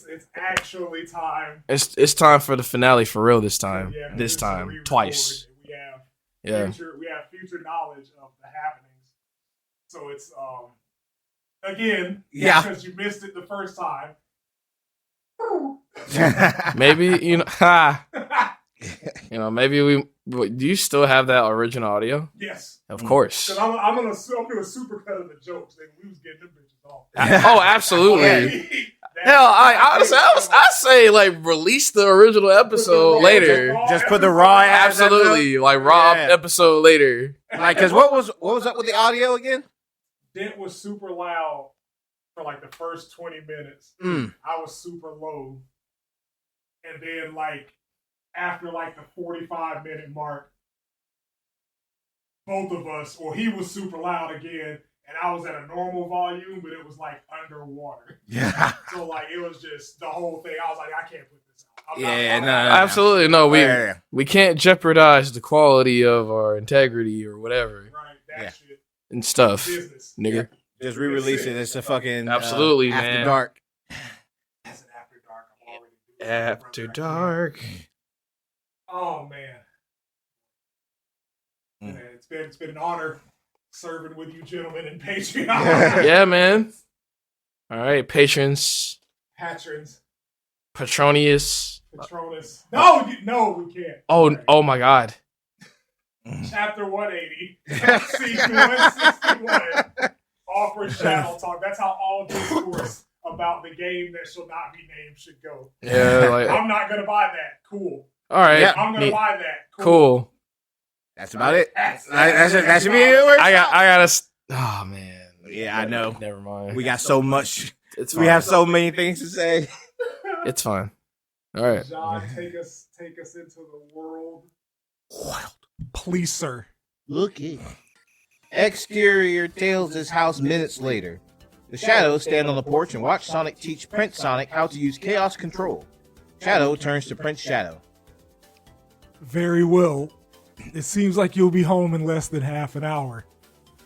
It's actually time. It's time for the finale for real this time. Yeah, this time, twice. We have future knowledge of the happenings. So it's again, because you missed it the first time. Maybe maybe we. Do you still have that original audio? Yes, of course. Because I'm gonna do a super cut of the jokes. Then we was getting them bitches off. Oh, absolutely. Hell, I say like release the original episode later. Just put the raw ass. Absolutely, like raw episode later. Like, cause what was up with the audio again? Dent was super loud for like the first 20 minutes. I was super low, and then like after like the 45-minute mark, both of us, or he was super loud again. And I was at a normal volume, but it was like underwater. Yeah. So like it was just the whole thing. I was like, I can't put this out. No, absolutely no. We can't jeopardize the quality of our integrity or whatever. Right. That shit. And stuff, business. nigga. Just re-release it. It's a fucking absolutely After man. Dark. That's an After Dark. I'm already doing After Dark. Oh man. It's been an honor serving with you gentlemen in Patreon. Yeah, man. All right, patrons. Patronus. Patronus. No, we can't. Oh my God. Chapter 180. Season 161. Awkward channel talk. That's how all discourse about the game that shall not be named should go. Yeah, like I'm not gonna buy that. Cool. All right. Yeah, I'm gonna buy that. Cool. That's about it. That should be it. I gotta. Oh man. Yeah, I know. Never mind. We got so much. It's we have so many things to say. It's fine. All right. John, take us into the world. Wild. Please, sir. Look it. Exterior Tails' house minutes later. The Shadows stand on the porch and watch Sonic teach Prince Sonic how to use Chaos Control. Shadow turns to Prince Shadow. Very well. It seems like you'll be home in less than half an hour.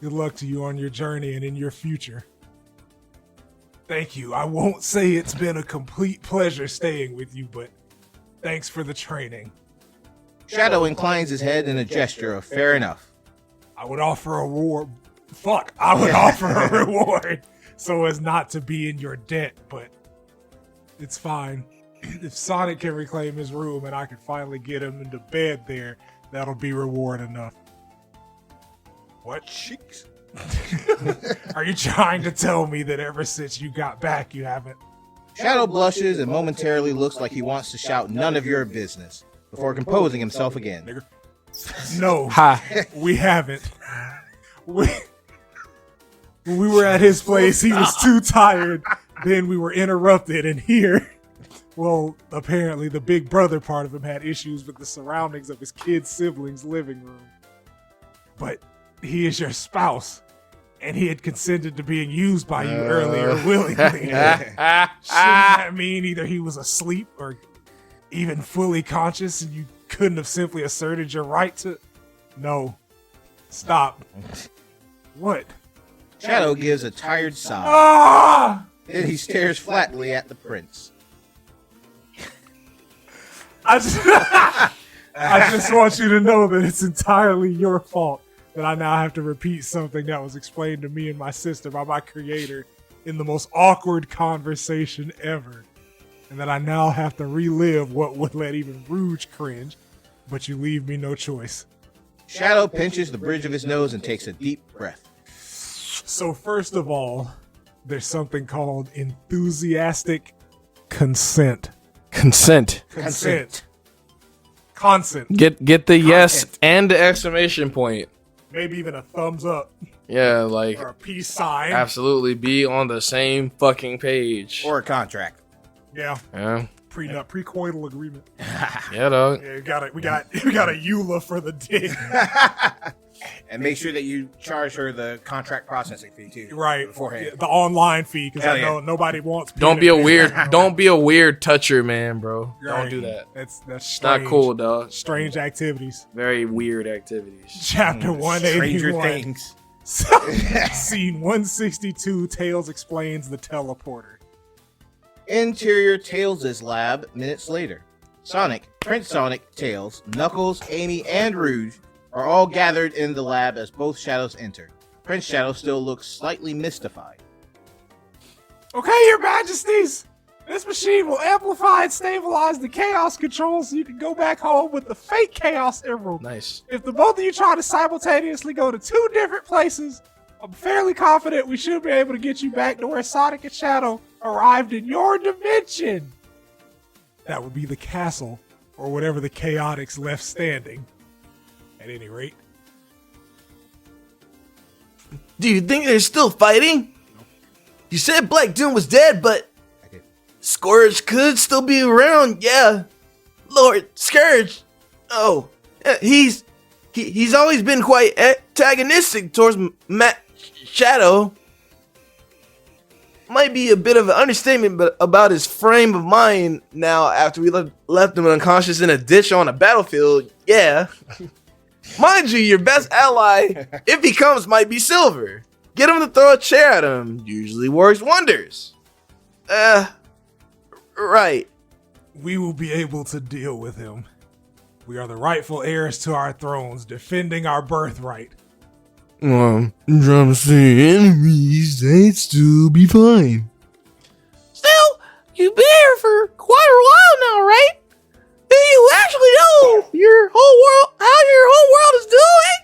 Good luck to you on your journey and in your future. Thank you. I won't say it's been a complete pleasure staying with you, but thanks for the training. Shadow inclines his head in a gesture of fair enough. I would offer a reward. I would offer a reward so as not to be in your debt, but it's fine. If Sonic can reclaim his room and I can finally get him into bed there, that'll be reward enough. What cheeks? Are you trying to tell me that ever since you got back, you haven't? Shadow blushes and momentarily looks like he wants to shout none of your business before composing himself again. No, we haven't. When we were at his place, he was too tired. Then we were interrupted, and here, well, apparently the big brother part of him had issues with the surroundings of his kid's siblings' living room. But he is your spouse, and he had consented to being used by you earlier willingly. Shouldn't that mean either he was asleep or even fully conscious and you couldn't have simply asserted your right to... No. Stop. What? Shadow gives a tired sigh. Ah! Then he stares flatly at the prince. I just want you to know that it's entirely your fault that I now have to repeat something that was explained to me and my sister by my creator in the most awkward conversation ever. And that I now have to relive what would let even Rouge cringe, but you leave me no choice. Shadow pinches the bridge of his nose and takes a deep breath. So first of all, there's something called enthusiastic consent. Consent. Get the yes and the exclamation point. Maybe even a thumbs up. Yeah, like or a peace sign. Absolutely, be on the same fucking page. Or a contract. Yeah. Precoital agreement. Yeah, dog. Yeah, we got a EULA for the dick. And make sure that you charge her the contract processing fee too. Right. Beforehand. Yeah, the online fee, because I know nobody wants. Don't be a weird toucher, man, bro. Right. Don't do that. That's strange. Not cool, dog. Strange activities. Very weird activities. Chapter 181. Stranger things. Scene 162. Tails explains the teleporter. Interior Tails' lab minutes later. Sonic, Prince Sonic, Tails, Knuckles, Amy, and Rouge are all gathered in the lab as both Shadows enter. Prince Shadow still looks slightly mystified. Okay, your majesties! This machine will amplify and stabilize the chaos control so you can go back home with the fake Chaos Emerald. Nice. If the both of you try to simultaneously go to 2 different places, I'm fairly confident we should be able to get you back to where Sonic and Shadow arrived in your dimension. That would be the castle, or whatever the Chaotix left standing. At any rate. Do you think they're still fighting? You said Black Doom was dead, but Scourge could still be around, yeah. Lord Scourge. Oh, he's always been quite antagonistic towards Shadow. Might be a bit of an understatement, but about his frame of mind now after we left him unconscious in a ditch on a battlefield, yeah. Mind you, your best ally, if he comes, might be Silver. Get him to throw a chair at him. Usually works wonders. Right. We will be able to deal with him. We are the rightful heirs to our thrones, defending our birthright. I'm trying to say enemies, they'd still be fine. Still, you've been here for quite a while now, right? Do you actually know how your whole world is doing?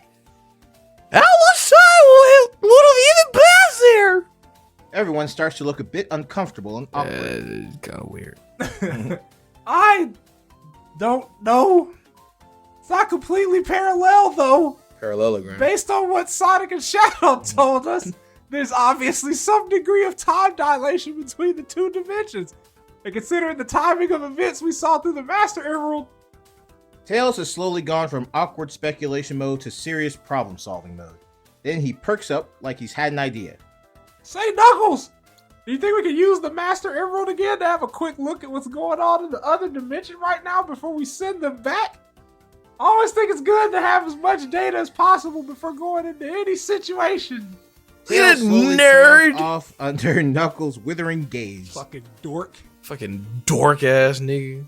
How much time would have even passed there? Everyone starts to look a bit uncomfortable and awkward. It's kind of weird. I don't know. It's not completely parallel, though. Parallelogram. Based on what Sonic and Shadow told us, there's obviously some degree of time dilation between the 2 dimensions. And considering the timing of events we saw through the Master Emerald, Tails has slowly gone from awkward speculation mode to serious problem-solving mode. Then he perks up like he's had an idea. say, Knuckles, do you think we could use the Master Emerald again to have a quick look at what's going on in the other dimension right now before we send them back? I always think it's good to have as much data as possible before going into any situation. Tails slowly nerd. off under Knuckles' withering gaze. Fucking dork. Fucking dork ass nigga.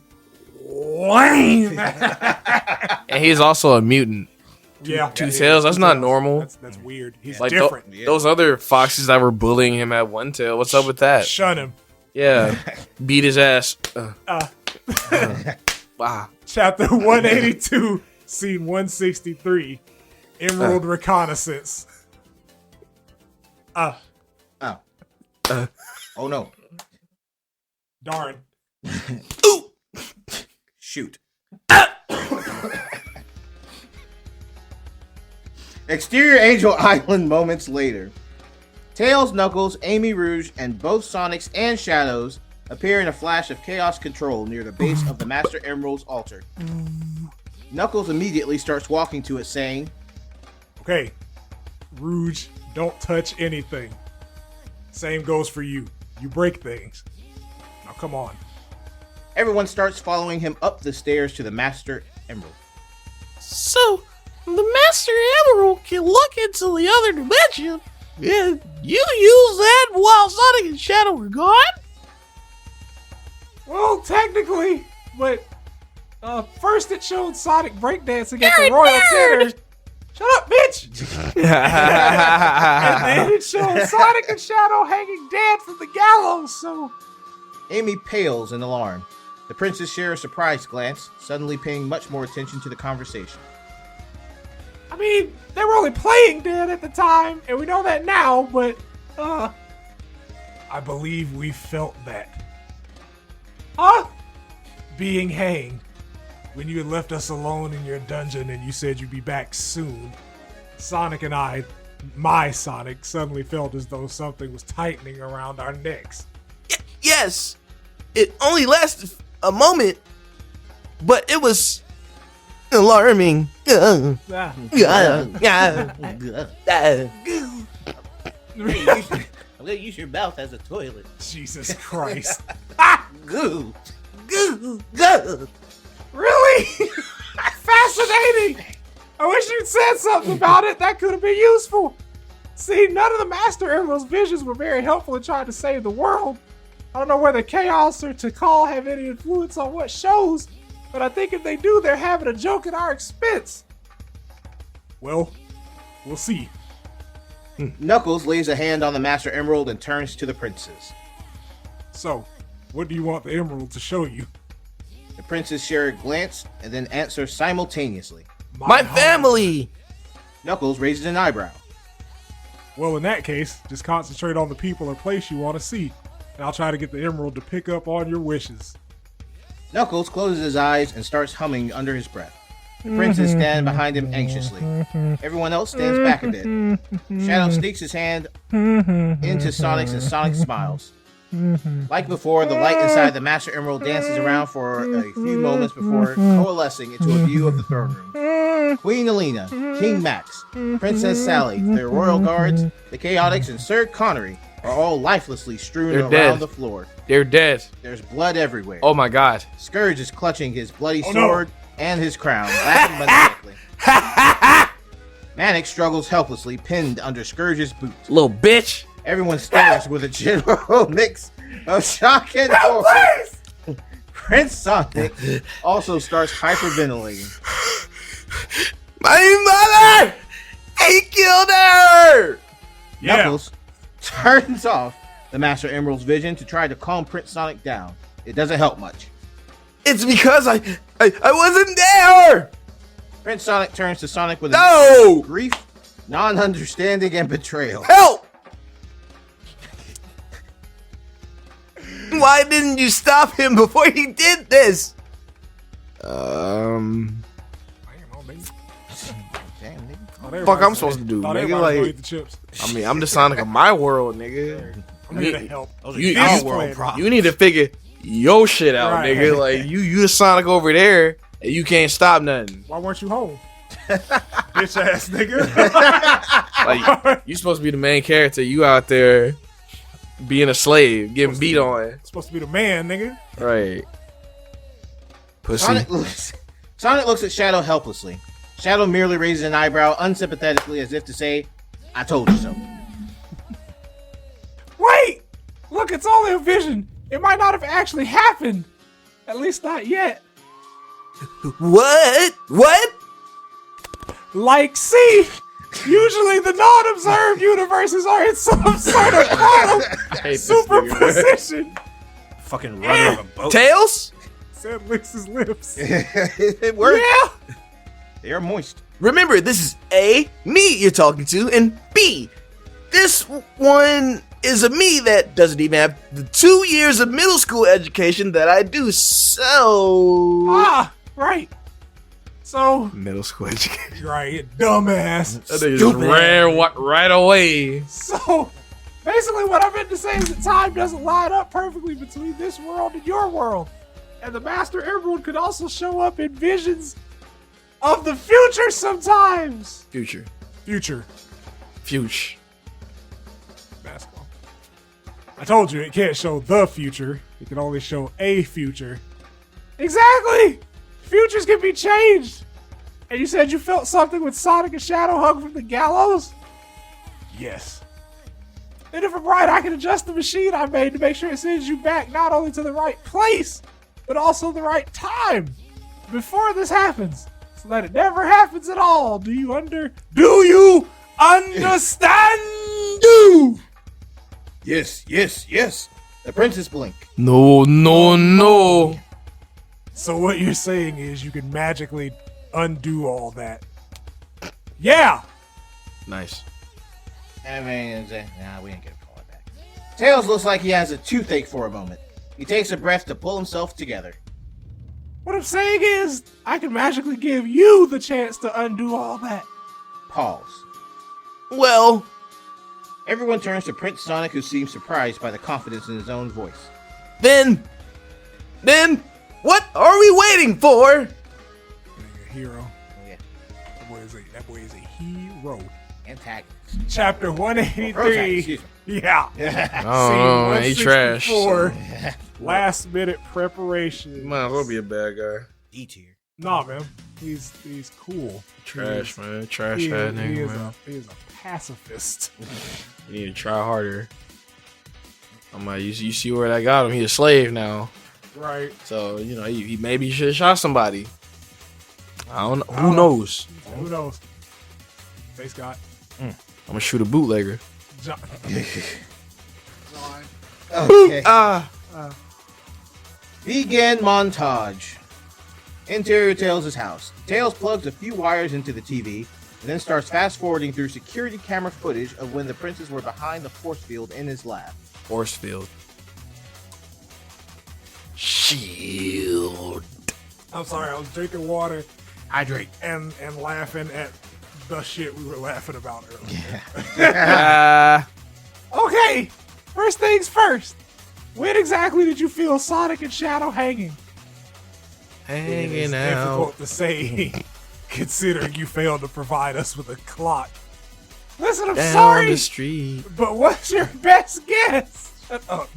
Lame. And he's also a mutant. Yeah. Two tails, that's not normal. That's weird. He's Like different. those other foxes that were bullying him at One Tail. What's up with that? Shun him. Yeah. Beat his ass. Wow. Chapter 182, scene 163, Emerald Reconnaissance. Oh no. Darn. Ooh. Shoot. Exterior Angel Island moments later. Tails, Knuckles, Amy Rouge, and both Sonics and Shadows appear in a flash of chaos control near the base of the Master Emerald's altar. Knuckles immediately starts walking to it, saying, Okay, Rouge, don't touch anything. Same goes for you. You break things. Now come on. everyone starts following him up the stairs to the Master Emerald. So, the Master Emerald can look into the other dimension, and you use that while Sonic and Shadow were gone? Well, technically, but first it showed Sonic breakdancing at the Royal Theater. Shut up, bitch! And then it showed Sonic and Shadow hanging dead from the gallows, so... Amy pales in alarm. The princess shares a surprised glance, suddenly paying much more attention to the conversation. I mean, they were only playing dead at the time, and we know that now, but, I believe we felt that. Huh? Being hanged. When you had left us alone in your dungeon and you said you'd be back soon, Sonic and I, my Sonic, suddenly felt as though something was tightening around our necks. Yes, it only lasted a moment, but it was alarming. I'm gonna use your mouth as a toilet. Jesus Christ. Goo. Goo, goo. Really? Fascinating! I wish you'd said something about it. That could have been useful. See, none of the Master Emerald's visions were very helpful in trying to save the world. I don't know whether Chaos or Tikal have any influence on what shows, but I think if they do, they're having a joke at our expense. Well, we'll see. Knuckles lays a hand on the Master Emerald and turns to the princes. So, what do you want the emerald to show you? The princes share a glance and then answer simultaneously. My home. family! Knuckles raises an eyebrow. Well, in that case, just concentrate on the people or place you want to see, and I'll try to get the emerald to pick up on your wishes. Knuckles closes his eyes and starts humming under his breath. The princes stand behind him anxiously. Everyone else stands back a bit. Shadow sneaks his hand into Sonic's and Sonic smiles. Like before, the light inside the Master Emerald dances around for a few moments before coalescing into a view of the throne room. Queen Alina, King Max, Princess Sally, their royal guards, the Chaotix, and Sir Connery are all lifelessly strewn They're around dead. the floor. They're dead. There's blood everywhere. Oh my god. Scourge is clutching his bloody no. sword and his crown, laughing maniacally. Manic struggles helplessly, pinned under Scourge's boots. Little bitch. Everyone stares with a general mix of shock and horror. Prince Sonic also starts hyperventilating. My mother! He killed her! Yeah. Knuckles turns off the Master Emerald's vision to try to calm Prince Sonic down. It doesn't help much. It's because I wasn't there! Prince Sonic turns to Sonic with No! grief, non-understanding, and betrayal. Help! Why didn't you stop him before he did this? Damn, nigga. Fuck I'm supposed to do, Thought nigga? everybody was Like- gonna eat the chips. I mean, I'm the Sonic of my world, nigga. I'm here to help. You, This you- plan. you need to figure your shit out, Right. nigga. Like you the Sonic over there, and you can't stop nothing. Why weren't you home? Bitch ass nigga. Like you supposed to be the main character. You out there being a slave, getting beat on. Supposed to be the man, nigga. Right. Pussy. Sonic looks at Shadow helplessly. Shadow merely raises an eyebrow unsympathetically as if to say, I told you so. Wait! Look, it's only a vision. It might not have actually happened. At least not yet. What? What? Like, see? Usually the non-observed universes are in some sort of quantum I hate this nigga. superposition. Fucking running of a boat. Tails? Sam licks his lips. It worked. Yeah! They are moist. Remember, this is A, me you're talking to, and B, this one is a me that doesn't even have the 2 years of middle school education that I do, so... Ah, right. So, Middle school education. right, you dumbass. That nigga just ran right away. So, basically what I meant to say is that time doesn't line up perfectly between this world and your world. And the Master Emerald could also show up in visions of the future sometimes. Future. Future. Basketball. I told you it can't show the future. It can only show a future. Exactly! Futures can be changed. And you said you felt something when Sonic and Shadow hung from the gallows? Yes. And if I'm right, I can adjust the machine I made to make sure it sends you back not only to the right place, but also the right time before this happens. So that it never happens at all. Do you understand? Yes, yes, yes. The princes blink. No. So what you're saying is you can magically undo all that. Yeah! Nice. I mean, nah, we ain't gonna call it back. Tails looks like he has a toothache for a moment. He takes a breath to pull himself together. What I'm saying is, I can magically give you the chance to undo all that. Pause. Well, Everyone turns to Prince Sonic, who seems surprised by the confidence in his own voice. then, what are we waiting for? Nigga, hero. Yeah. That boy is a hero. Antagonist. Chapter Protagonist, 183. excuse me. Yeah. Oh, he Scene trash. 164. Last minute preparation. Might as well be a bad guy. D tier. Nah, man. He's cool. Trash, man. Trash He that is, nigga, man. he is a pacifist. You need to try harder. I'm like, you see where that got him? He a slave now. Right. So, you know, he maybe should have shot somebody. I don't know. Who knows? Who knows? Face Scott. I'm gonna shoot a bootlegger. John. Okay. Ah. Begin montage. Interior Tails' house. Tails plugs a few wires into the TV and then starts fast forwarding through security camera footage of when the princes were behind the force field in his lab. Force field. Shield. I'm sorry, I was drinking water Hydrate. and laughing at the shit we were laughing about earlier. Okay, first things first. When exactly did you feel Sonic and Shadow hanging? Hanging It's out. difficult to say, considering you failed to provide us with a clock. Listen, I'm Down sorry, the street. but what's your best guess? Shut up.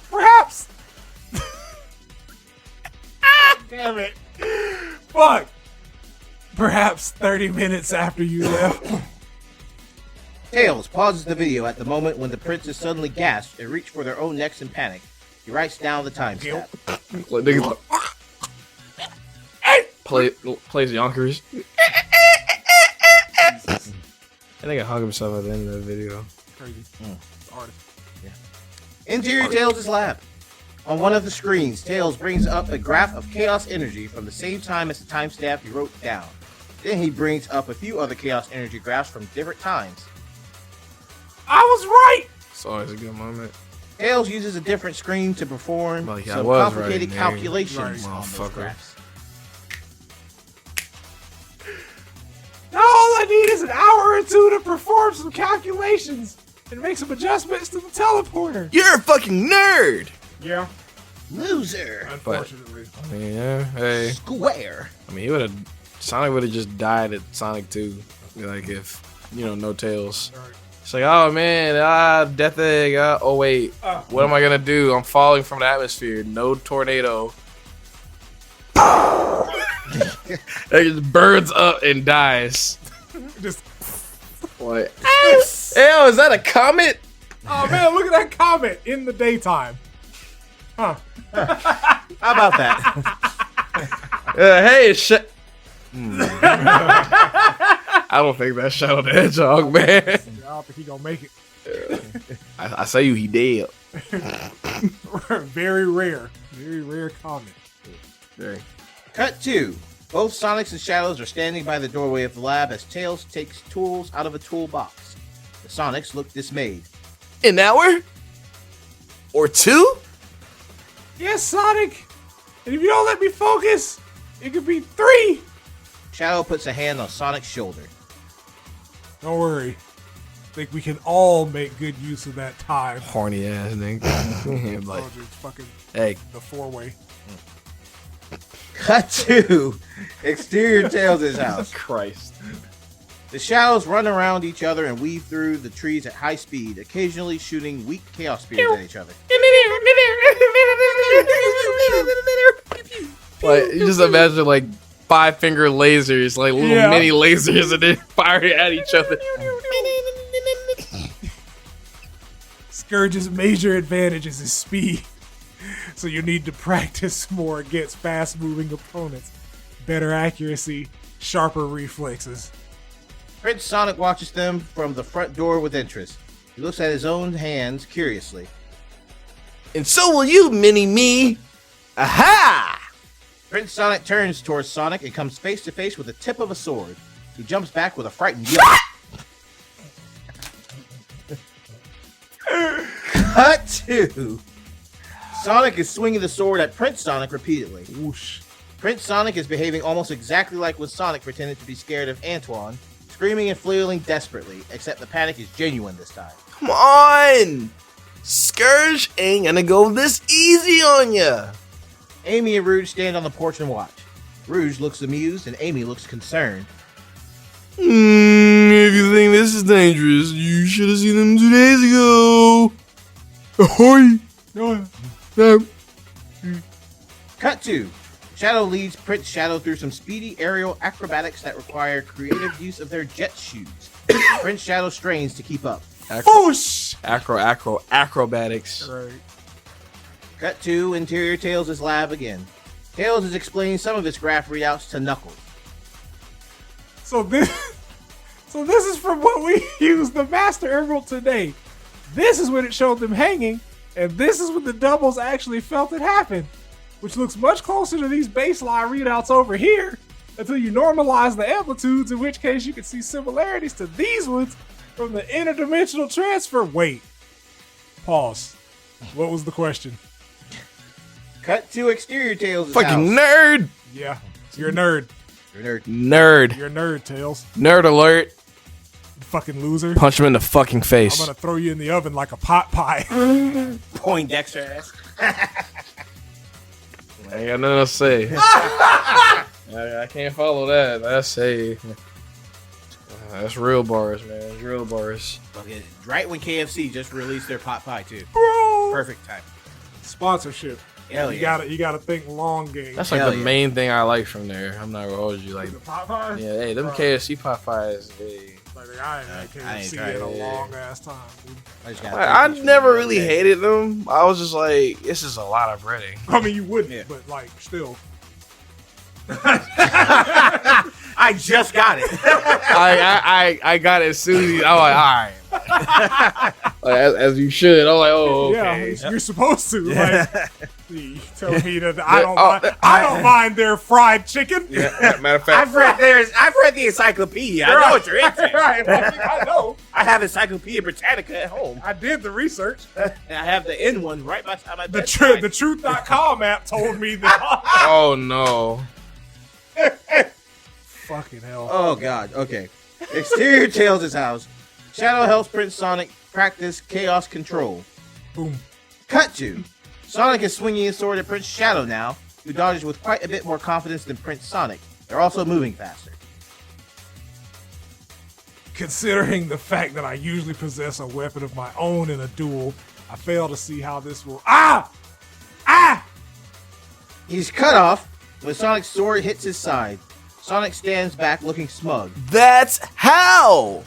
Perhaps. Damn it. Fuck. Perhaps 30 minutes after you left. Tails pauses the video at the moment when the princes suddenly gasp and reach for their own necks in panic. He writes down the timestamp. Like, niggas plays Yonkers. I think I hung himself at the end of the video. Crazy. Artist. Interior Tails' lab. On one of the screens, Tails brings up a graph of chaos energy from the same time as the timestamp he wrote down. Then he brings up a few other chaos energy graphs from different times. I was right. It's always a good moment. Tails uses a different screen to perform Well, yeah, I some was complicated right, man. calculations Right, on those motherfucker. graphs. Now all I need is an hour or two to perform some calculations and make some adjustments to the teleporter. You're a fucking nerd. Yeah. Loser. Unfortunately. I mean, yeah, hey. Square. I mean, Sonic would have just died at Sonic 2. Like, if, no Tails. Right. It's like, oh man, death egg. Oh wait, what am I gonna do? I'm falling from the atmosphere. No tornado. It just burns up and dies. Just. What? Ew, is that a comet? Oh man, look at that comet in the daytime. Huh. How about that? Hey, I don't think that's Shadow the Hedgehog, man. I don't think he gonna make it. I say he dead. Very rare. Very rare comet. Very. Cut 2. Both Sonics and Shadows are standing by the doorway of the lab as Tails takes tools out of a toolbox. The Sonics look dismayed. An hour? Or two? Yes, Sonic. And if you don't let me focus, it could be 3. Shadow puts a hand on Sonic's shoulder. Don't worry. I think we can all make good use of that time. Horny ass nigga. Like, It's fucking hey, the 4-way. Cut 2. Exterior Tails' house. Christ. The Shadows run around each other and weave through the trees at high speed, occasionally shooting weak chaos spears at each other. Like, you just imagine like 5-finger lasers, like little mini lasers, and then firing at each other. Scourge's major advantage is his speed. So you need to practice more against fast-moving opponents. Better accuracy, sharper reflexes. Prince Sonic watches them from the front door with interest. He looks at his own hands curiously. And so will you, mini-me. Aha! Prince Sonic turns towards Sonic and comes face to face with the tip of a sword. He jumps back with a frightened yell. Cut 2. Sonic is swinging the sword at Prince Sonic repeatedly. Whoosh. Prince Sonic is behaving almost exactly like when Sonic pretended to be scared of Antoine, screaming and flailing desperately, except the panic is genuine this time. Come on! Scourge ain't gonna go this easy on ya. Amy and Rouge stand on the porch and watch. Rouge looks amused and Amy looks concerned. If you think this is dangerous, you should have seen them 2 days ago. Ahoy! No. Cut 2. Shadow leads Prince Shadow through some speedy aerial acrobatics that require creative use of their jet shoes. Prince Shadow strains to keep up. Whoosh! Acrobatics. Right. Cut to Interior Tails' lab again. Tails is explaining some of his graph readouts to Knuckles. So this is from what we used the Master Emerald today. This is when it showed them hanging, and this is when the doubles actually felt it happen, which looks much closer to these baseline readouts over here until you normalize the amplitudes, in which case you can see similarities to these ones from the interdimensional transfer. Wait. Pause. What was the question? Cut to Exterior Tails' Fucking house. nerd. Yeah. You're a nerd. You're a nerd. Nerd. You're a nerd, Tails. Nerd alert. You fucking loser. Punch him in the fucking I'm face. gonna throw you in the oven like a pot pie. Poindexter ass. I ain't got nothing to say. I can't follow that. That's real bars, man. It's real bars. Okay, right when KFC just released their pot pie too. Bro. Perfect time. Sponsorship. Hell You yeah. gotta think long game. That's like Hell the yeah. main thing I like from there. I'm not gonna hold you. Like, The pot pies? yeah, hey, them Bro. KFC pot pies. Hey. Like, I ain't had I ain't KFC tried in a it. long ass time, dude. I just gotta Like, take I these never from really the other day. hated them. I was just like, this is a lot of breading. I mean, you wouldn't, Yeah. but like, still. I just got it. I got it as soon as I'm like, all right. Like, as you should. I'm like, oh, okay. Yeah, you're supposed to. Yeah. Like, you tell me that I don't, Oh, I don't mind their fried chicken. Matter of fact, I've read the encyclopedia. I know what you're into. Right, I know. I have Encyclopedia Britannica at home. I did the research. And I have the N one right by my The bedside. the truth.com app told me that. oh no. Fucking hell. Oh god, okay. Exterior Tails' house. Shadow helps Prince Sonic practice chaos control. Boom. Cut to. Sonic is swinging his sword at Prince Shadow now, who dodges with quite a bit more confidence than Prince Sonic. They're also moving faster. Considering the fact that I usually possess a weapon of my own in a duel, I fail to see how this will. Ah! He's cut off when Sonic's sword hits his side. Sonic stands back looking smug. That's how.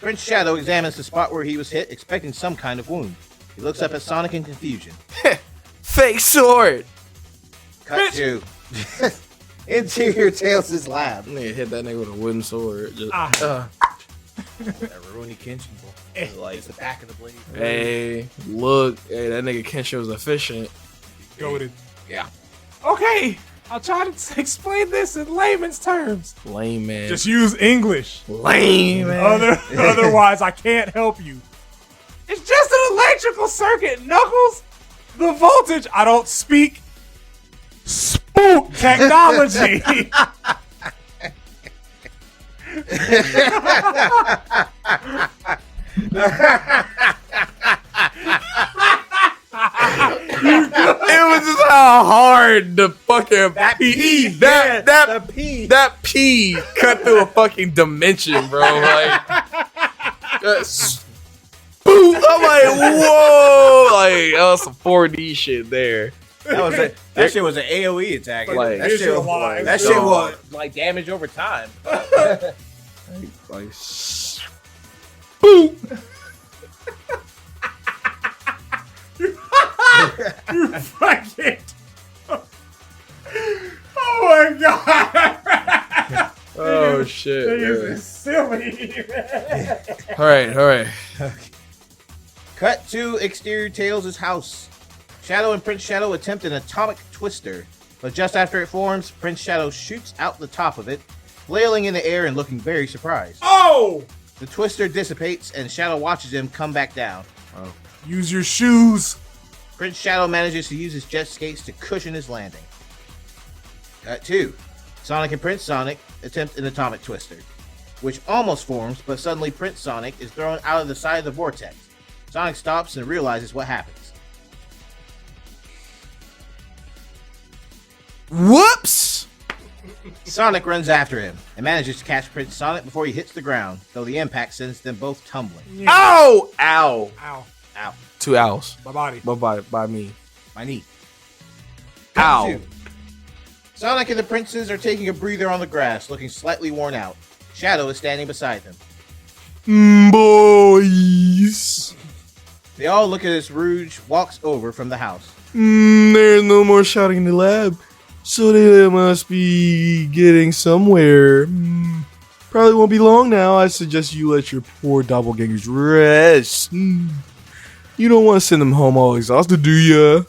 Prince Shadow examines the spot where he was hit, expecting some kind of wound. He looks up at Sonic in confusion. Fake sword. Cut to. Interior Tails' lab. Nigga hit that nigga with a wooden sword. Just, Ah. That Rurouni Kenshin boy. Like the back of the blade. hey, look. Hey, that nigga Kenshin was efficient. Goated. Yeah. Okay, I'll try to explain this in layman's terms. Lame, man. Just use English. lame, man. Otherwise, I can't help you. It's just an electrical circuit, Knuckles. The voltage. I don't speak spook technology. It was just how hard the fucking P that P cut through a fucking dimension, bro. Like, boom! I'm like, whoa! Like, that was some 4D shit there. That shit was an AoE attack. Like, that shit visualize. was like damage over time. Like, boom! You fucking. Oh my god. Oh shit! This Man. is silly. All right. Cut to Exterior Tails' house. Shadow and Prince Shadow attempt an atomic twister, but just after it forms, Prince Shadow shoots out the top of it, flailing in the air and looking very surprised. Oh! The twister dissipates and Shadow watches him come back down. Use your shoes. Prince Shadow manages to use his jet skates to cushion his landing. Cut 2. Sonic and Prince Sonic attempt an atomic twister, which almost forms, but suddenly Prince Sonic is thrown out of the side of the vortex. Sonic stops and realizes what happens. Whoops! Sonic runs after him and manages to catch Prince Sonic before he hits the ground, though the impact sends them both tumbling. Ow! Ow! Ow. Ow. 2 owls. My body. By me. My knee. Ow! Cut 2. Sonic and the princes are taking a breather on the grass, looking slightly worn out. Shadow is standing beside them. Boys. They all look at as Rouge walks over from the house. There's no more shouting in the lab. So they must be getting somewhere. Probably won't be long now. I suggest you let your poor doppelgangers rest. You don't want to send them home all exhausted, do ya?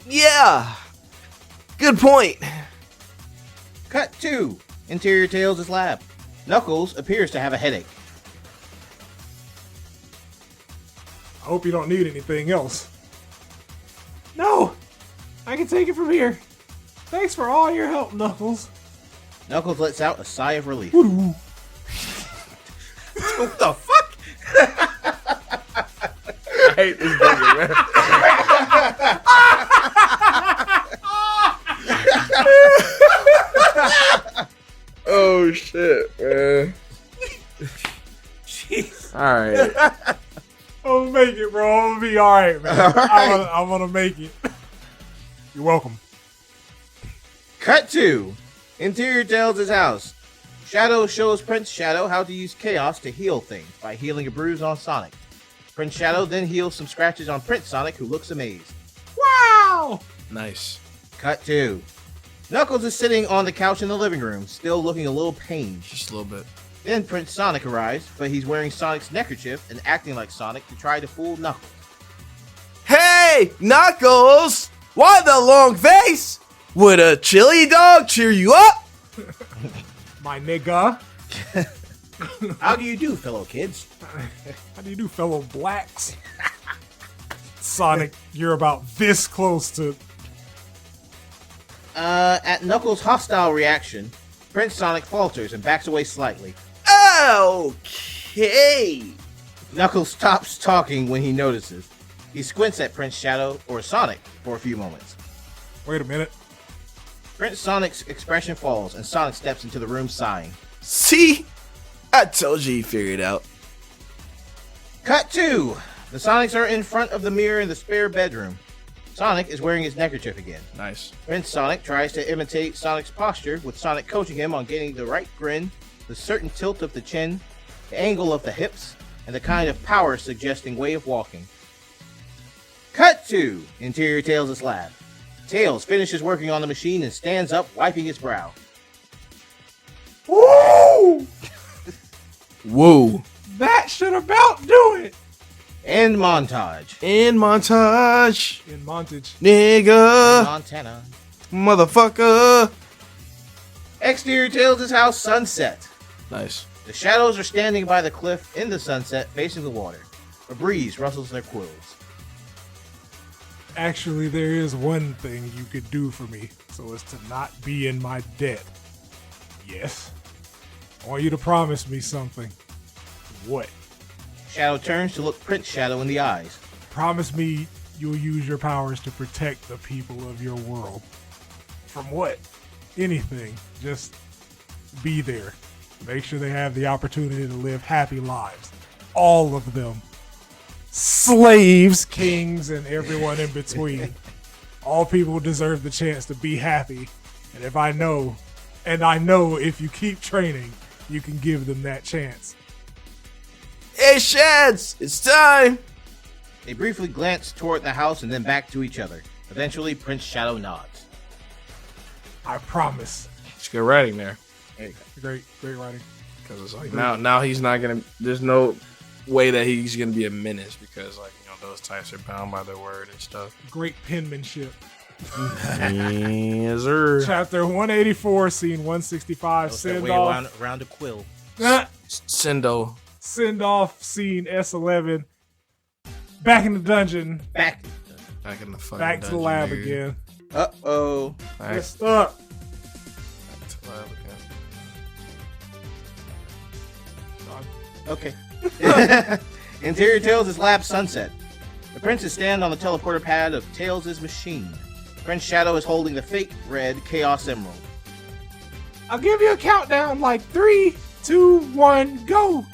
Yeah. Good point. Cut 2. Interior Tails' lab. Knuckles appears to have a headache. I hope you don't need anything else. No! I can take it from here. Thanks for all your help, Knuckles. Knuckles lets out a sigh of relief. Woo-doo. What the fuck? I hate this nigga, man. Oh shit, man. Jeez. All right. I'm gonna make it, bro. I'm gonna be alright, man. I'm gonna make it. You're welcome. Cut 2. Interior Tails' house. Shadow shows Prince Shadow how to use Chaos to heal things by healing a bruise on Sonic. Prince Shadow then heals some scratches on Prince Sonic, who looks amazed. Wow! Nice. Cut 2. Knuckles is sitting on the couch in the living room, still looking a little pained. Just a little bit. Then Prince Sonic arrives, but he's wearing Sonic's neckerchief and acting like Sonic to try to fool Knuckles. Hey, Knuckles! Why the long face? Would a chili dog cheer you up? My nigga. How do you do, fellow kids? How do you do, fellow blacks? Sonic, you're about this close to... At Knuckles' hostile reaction, Prince Sonic falters and backs away slightly. Okay. Knuckles stops talking when he notices. He squints at Prince Shadow, or Sonic, for a few moments. Wait a minute. Prince Sonic's expression falls, and Sonic steps into the room sighing. See? I told you he figured it out. Cut 2! The Sonics are in front of the mirror in the spare bedroom. Sonic is wearing his neckerchief again. Nice. Prince Sonic tries to imitate Sonic's posture, with Sonic coaching him on getting the right grin, the certain tilt of the chin, the angle of the hips, and the kind of power-suggesting way of walking. Cut 2! Interior Tails' lab. Tails finishes working on the machine and stands up, wiping his brow. Woo! Whoa. That should about do it! End montage. In montage. In montage. Nigga. Montana. Motherfucker. Exterior Tails' house, sunset. Nice. The shadows are standing by the cliff in the sunset, facing the water. A breeze rustles their quills. Actually, there is one thing you could do for me, so as to not be in my debt. Yes. I want you to promise me something. What? Shadow turns to look Prince Shadow in the eyes. Promise me you'll use your powers to protect the people of your world. From what? Anything. Just be there. Make sure they have the opportunity to live happy lives. All of them. Slaves, kings, and everyone in between. All people deserve the chance to be happy. And I know if you keep training, you can give them that chance. Hey, Shads, it's time. They briefly glance toward the house and then back to each other. Eventually, Prince Shadow nods. I promise. It's good writing there. Great writing. Because it's like now he's not gonna. There's no way that he's gonna be a menace because those types are bound by their word and stuff. Great penmanship. Yes, sir. Chapter 184, scene 165. That Send way off. around a quill. Sendo. Send off scene S11. Back in the dungeon. Back. Back in the fucking Back to the dungeon, lab dude. again. Uh-oh. Back Messed up. to the lab again. Okay. Interior Tails' lab sunset. The princes stand on the teleporter pad of Tails' machine. Prince Shadow is holding the fake red Chaos Emerald. I'll give you a countdown like 3, 2, 1, go.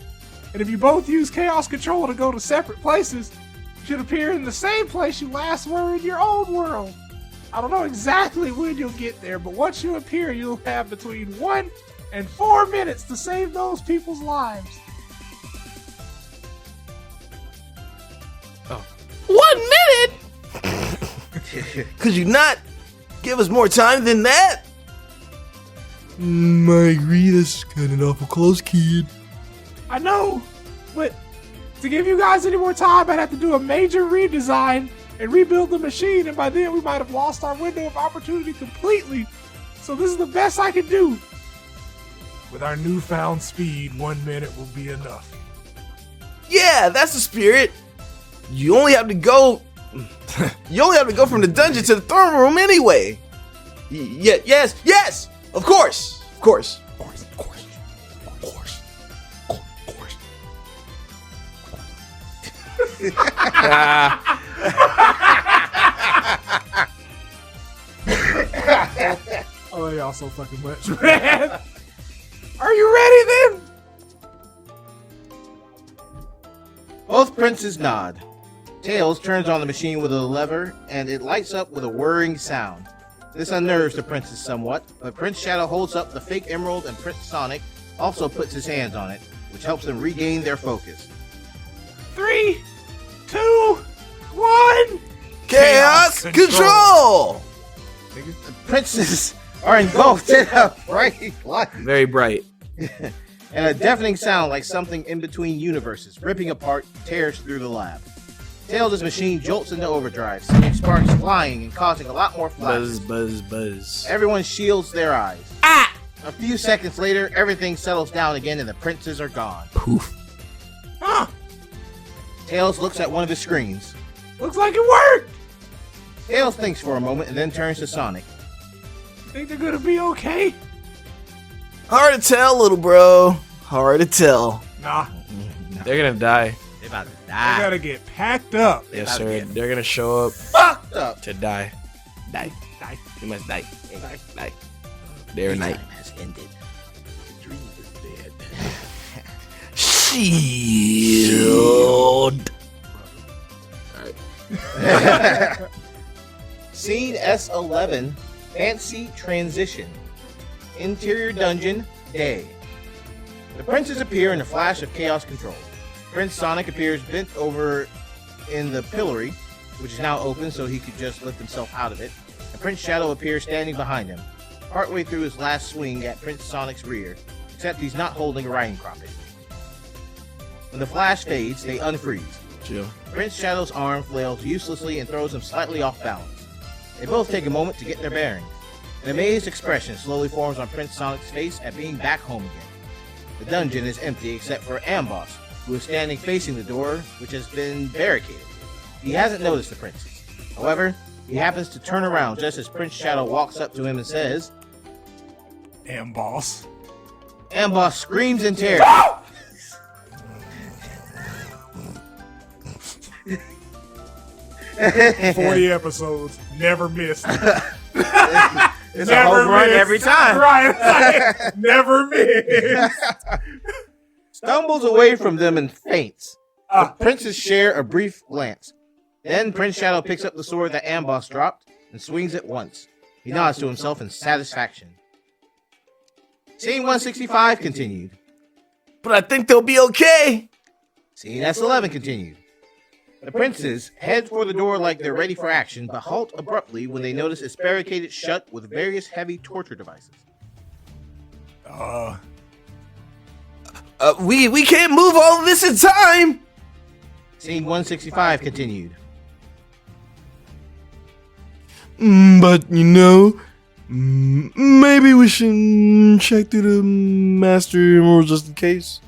And if you both use Chaos Control to go to separate places, you should appear in the same place you last were in your old world. I don't know exactly when you'll get there, but once you appear, you'll have between 1 and 4 minutes to save those people's lives. Could you not give us more time than that? I agree. That's kind of awful close, kid. I know, but to give you guys any more time, I'd have to do a major redesign and rebuild the machine, and by then we might have lost our window of opportunity completely. So this is the best I can do. With our newfound speed, 1 minute will be enough. Yeah, that's the spirit. You only have to go. You only have to go from the dungeon to the throne room anyway. Yes. Of course. I love y'all so fucking much, man. Are you ready then? Both princes nod. Tails turns on the machine with a lever, and it lights up with a whirring sound. This unnerves the princes somewhat, but Prince Shadow holds up the fake emerald, and Prince Sonic also puts his hands on it, which helps them regain their focus. 3, 2, 1. Chaos control. The princes are engulfed in a bright light Very bright. and a deafening sound like something in between universes, ripping apart, tears through the lab. Tails' machine jolts into overdrive, sending sparks flying and causing a lot more flashes. Buzz. Everyone shields their eyes. A few seconds later, everything settles down again and the princes are gone. Poof. Huh. Tails looks at one of his screens. Looks like it worked. Tails thinks for a moment and then turns to Sonic. Think they're gonna be okay? Hard to tell, little bro. Hard to tell. Nah, They're gonna die. They're about to they die. gotta get packed up. Yes, sir. They're gonna show up Fucked up. to die. Die. Die. You must die. Die. Day or night. Has ended. The dream is dead. Shield. Scene S11, Fancy Transition. Interior dungeon, day. The princes appear in a flash of chaos control. Prince Sonic appears bent over in the pillory, which is now open so he could just lift himself out of it, and Prince Shadow appears standing behind him, partway through his last swing at Prince Sonic's rear, except he's not holding a riding crop anymore. When the flash fades, they unfreeze. Chill. Prince Shadow's arm flails uselessly and throws him slightly off balance. They both take a moment to get their bearings. An amazed expression slowly forms on Prince Sonic's face at being back home again. The dungeon is empty except for Amboss, who is standing facing the door, which has been barricaded. He hasn't noticed the princes. However, he happens to turn around just as Prince Shadow walks up to him and says, Amboss. Amboss screams in terror. 40 episodes, never missed. It's a home run every time. Right. Never missed. Stumbles away from them and faints. The princes share a brief glance. Then Prince Shadow picks up the sword that Amboss dropped and swings it once. He nods to himself in satisfaction. Scene 165 continued. But I think they'll be okay. Scene S11 continued. The princes head for the door like they're ready for action, but halt abruptly when they notice it's barricaded shut with various heavy torture devices. We can't move all of this in time. Scene 165 continued. But you know, maybe we should check through the master emerald just in case.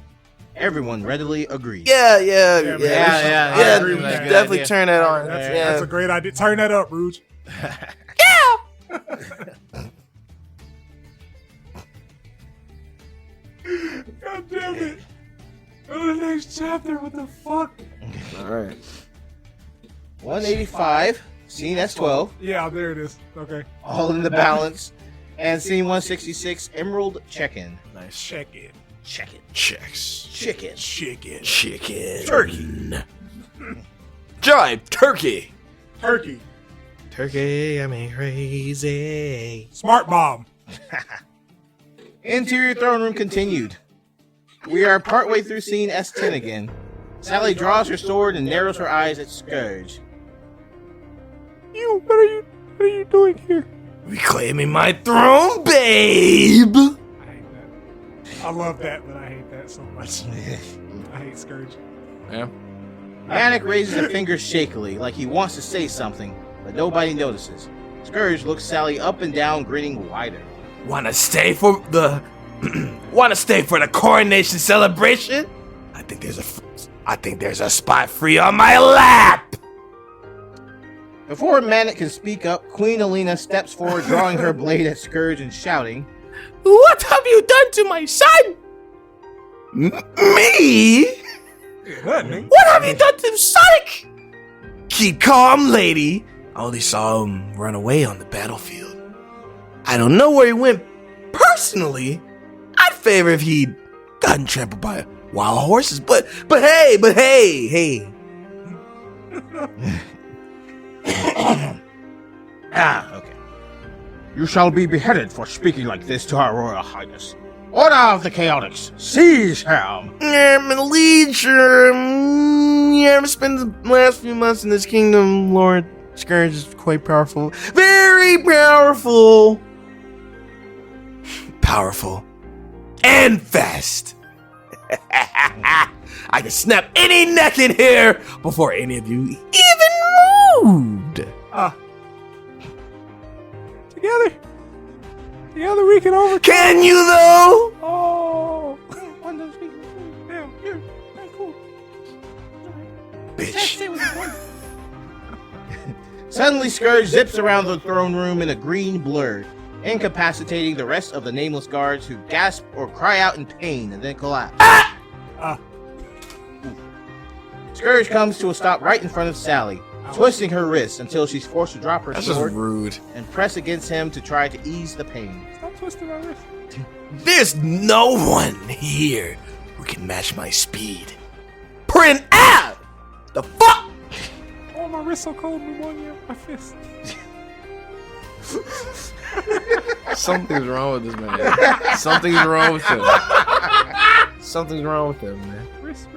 Everyone readily agreed. Yeah. I agree with that. Definitely turn that on. That's a great idea. Turn that up, Rouge. God damn it. Go to the next chapter. What the fuck? All right. 185, scene S12, Yeah, there it is. Okay. all in the balance. And scene 166, Emerald Check-In. Nice. Check it. Check it. Checks. Chicken. Chicken. Chicken. Turkey. Jive. Turkey. Turkey. Turkey. I mean crazy. Smart bomb. Interior throne room continued. We are partway through scene S10 again. Sally draws her sword and narrows her eyes at Scourge. What are you doing here? Reclaiming my throne, babe! I hate that. I love that, but I hate that so much. I hate Scourge. Yeah. Manic raises a finger shakily, like he wants to say something, but nobody notices. Scourge looks Sally up and down, grinning wider. Wanna stay for the coronation celebration? I think there's a spot free on my lap. Before Manic can speak up, Queen Alina steps forward, drawing her blade at Scourge and shouting, What have you done to my son? Me? What have you done to Sonic? Keep calm, lady. I only saw him run away on the battlefield. I don't know where he went personally. I'd favor if he'd gotten trampled by wild horses, but hey. okay. You shall be beheaded for speaking like this to our Royal Highness. Order of the Chaotix, seize him! My liege, I've spent the last few months in this kingdom. Lord Scourge is quite powerful. Very powerful. Powerful. And fast. I can snap any neck in here before any of you even moved. Together we can overcome. Can you though? Oh. Damn, you're cool. Bitch. Suddenly, Scourge zips around the throne room in a green blur, incapacitating the rest of the nameless guards who gasp or cry out in pain and then collapse. Scourge comes to a stop right in front of Sally, twisting her wrist until she's forced to drop her That's just sword rude. and press against him to try to ease the pain. Stop twisting my wrist. There's no one here who can match my speed. Print out! The fuck? Oh, my wrist so cold, pneumonia, my fist. Something's wrong with this man. Something's wrong with him. Something's wrong with him, man. Wrist.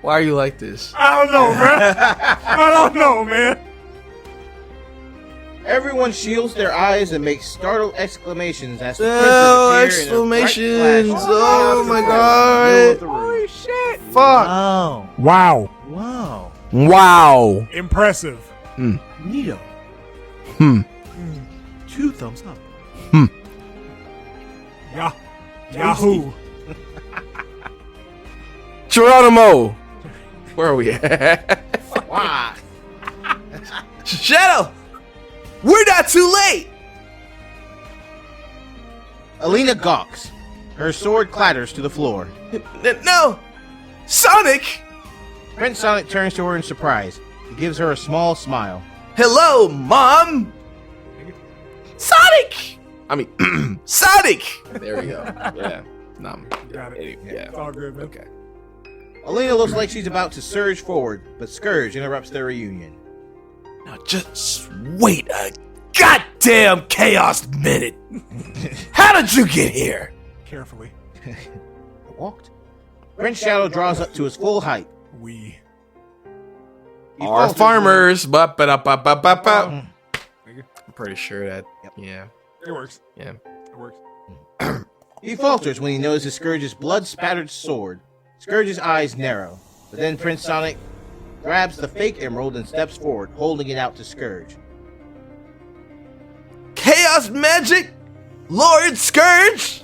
Why are you like this? I don't know, man. I don't know, man. Everyone shields their eyes and makes startled exclamations as the Oh, princess appear in a bright exclamations. flash. Oh my Middle god. of the room. Holy shit. Fuck. Wow. Wow. Wow. Wow. Impressive. Neato. Hmm. 2 thumbs up. Yahoo. Geronimo. Where are we at? Wow. Shadow. We're not too late. Alina gawks. Her sword clatters to the floor. No. Sonic. Prince Sonic turns to her in surprise. He gives her a small smile. Hello, Mom. Sonic. I mean, Sonic. There we go. Yeah. Got it. Yeah. It's all good, man. Okay. Alina looks like she's about to surge forward, but Scourge interrupts their reunion. Now just wait a goddamn chaos minute. How did you get here? Carefully. I walked. Prince Shadow draws up to his full height. We. He Our falters farmers. I'm when- pretty sure that. Yep. Yeah. It works. Yeah. It works. He falters when he notices Scourge's blood-spattered sword. Scourge's eyes narrow, but then Prince Sonic grabs the fake emerald and steps forward, holding it out to Scourge. Chaos magic, Lord Scourge.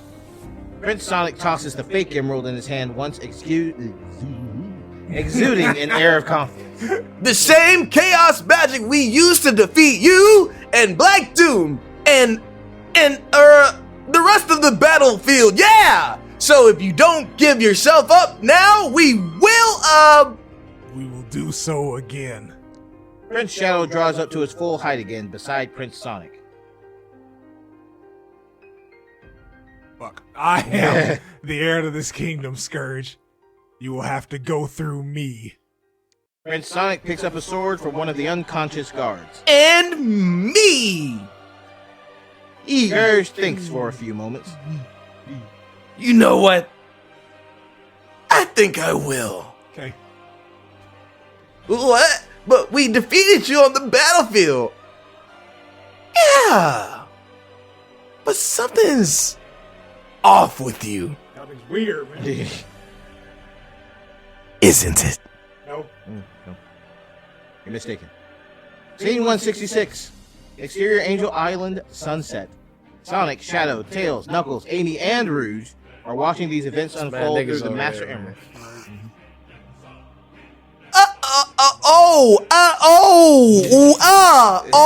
Prince Sonic tosses the fake emerald in his hand once exuding an air of confidence. The same chaos magic we used to defeat you and Black Doom and the rest of the battlefield. Yeah. So if you don't give yourself up now, we will We will do so again. Prince Shadow draws up to his full height again beside Prince Sonic. Fuck. I am the heir to this kingdom, Scourge. You will have to go through me. Prince Sonic picks up a sword from one of the unconscious guards. and me. Scourge thinks for a few moments. You know what? I think I will. Okay. What? But we defeated you on the battlefield. Yeah. But something's off with you, Something's weird, man. isn't it? No. No. You're mistaken. Scene 166. Exterior Angel Island, sunset. Sonic, Shadow, Tails, Knuckles, Amy, and Rouge are watching these events unfold through the Master Emerald.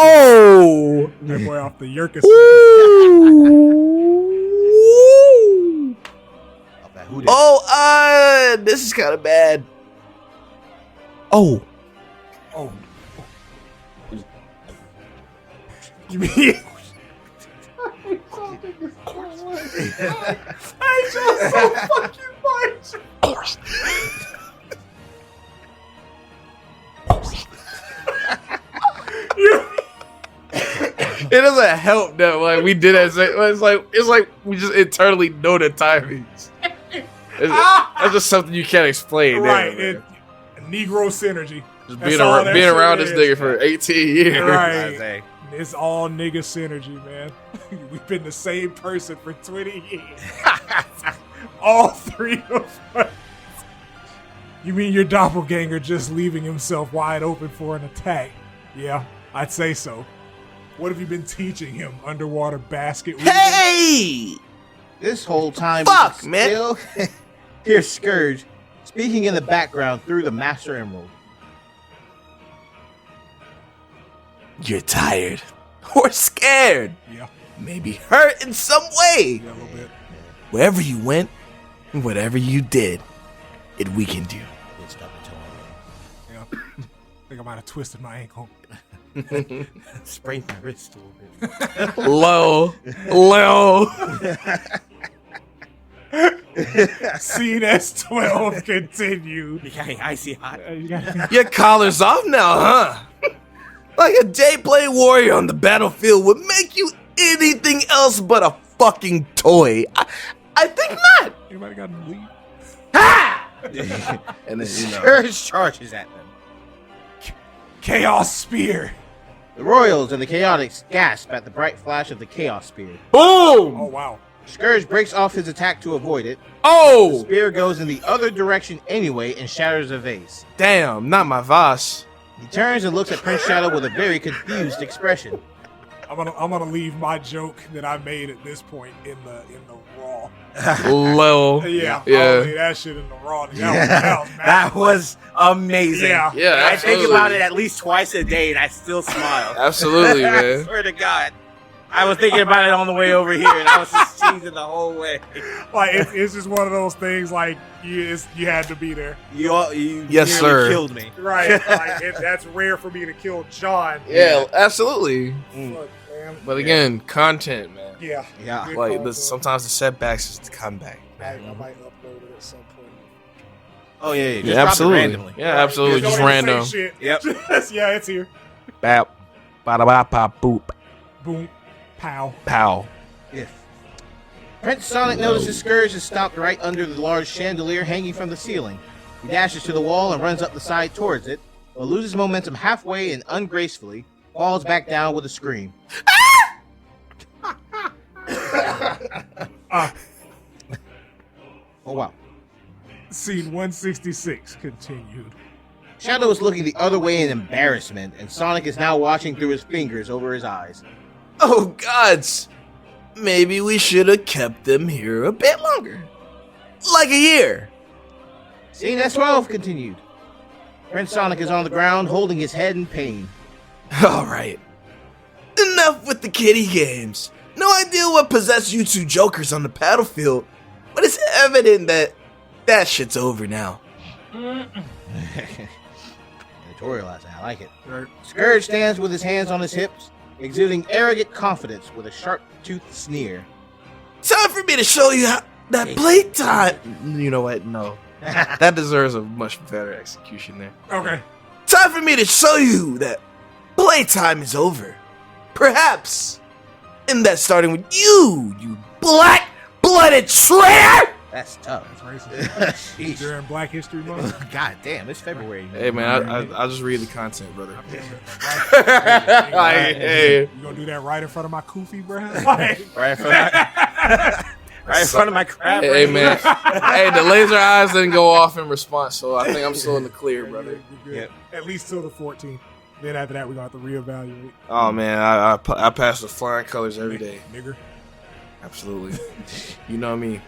That boy off the Yerkes. Who did? This is kind of bad. Oh, Oh. You mean? I just so fucking much. You. it doesn't help that like we did it. It's like we just internally know the timings. That's just something you can't explain. Right. There, Negro synergy. just That's being, all that being shit around this is. nigga for 18 years. Right. It's all nigga synergy, man. We've been the same person for 20 years. All three of us. You mean your doppelganger just leaving himself wide open for an attack? Yeah, I'd say so. What have you been teaching him? Underwater basket weaving? Hey! This whole time, Fuck, we man. still hear Scourge speaking in the background through the Master Emerald. You're tired. Or scared. Yeah, Maybe hurt in some way. yeah, a little bit. Wherever you went, whatever you did, it weakened you. Yeah. I think I might have twisted my ankle. Sprained my wrist a little bit. Low. Scene S12 continued. Yeah, icy hot. Your collar's off now, huh? Like a J-Play warrior on the battlefield would make you anything else but a fucking toy. I think not. Anybody got any lead? And then, Scourge charges at them. Chaos Spear. The Royals and the Chaotix gasp at the bright flash of the Chaos Spear. Oh, boom! wow. Scourge breaks off his attack to avoid it. The Oh! spear goes in the other direction anyway and shatters a vase. Damn, not my Voss. He turns and looks at Prince Shadow with a very confused expression. I'm gonna leave my joke that I made at this point in the raw. Low. Yeah, Yeah. I'll leave that shit in the raw. That was That was amazing. Yeah. Yeah, I absolutely. think about it at least twice a day, and I still smile. Absolutely, I man. swear to God. I was thinking about it on the way over here, and I was just cheesing the whole way. like it's just one of those things. Like you had to be there, You Yes, nearly sir. killed me. right? Like that's rare for me to kill John. Yeah, absolutely. Look, man. But again, content, man. Yeah, Yeah. Good Like, call, sometimes the setbacks is the comeback. I might upload it at some point. Oh, yeah, yeah. Just Yeah, drop it absolutely. randomly. Yeah, absolutely. Just Don't even say random. shit. Yep. Just- yeah, it's here. Bap. Bada bop pop boop. Boom, pow. Pow. If Prince Sonic notices Scourge is stopped right under the large chandelier hanging from the ceiling. He dashes to the wall and runs up the side towards it, but loses momentum halfway and ungracefully falls back down with a scream. Oh wow. Scene 166 continued. Shadow is looking the other way in embarrassment, and Sonic is now watching through his fingers over his eyes. Oh, gods. Maybe we should have kept them here a bit longer. Like a year. Scene S12 continued. Prince Sonic is on the ground holding his head in pain. All right. Enough with the kiddie games. No idea what possessed you two jokers on the battlefield, but it's evident that that shit's over now. Editorializing, I like it. Scourge stands with his hands on his hips, exuding arrogant confidence with a sharp-toothed sneer. Time for me to show you how that playtime. You know what? No. That deserves a much better execution there. Okay. Time for me to show you that playtime is over. Perhaps. And that's starting with you, you black-blooded traitor! That's tough. That's racist. Sheesh. During Black History Month. God damn, it's February. Hey man, I just read the content, brother. Right. Like, hey. You gonna do that right in front of my kufi, bro? Like, Right in front of my crab. Hey man, hey, the laser eyes didn't go off in response, so I think I'm still in the clear, brother. You're good. Yep. At least till the 14th. Then after that, we're gonna have to reevaluate. Oh man, I pass with flying colors every day. Nigger. Absolutely. You know me.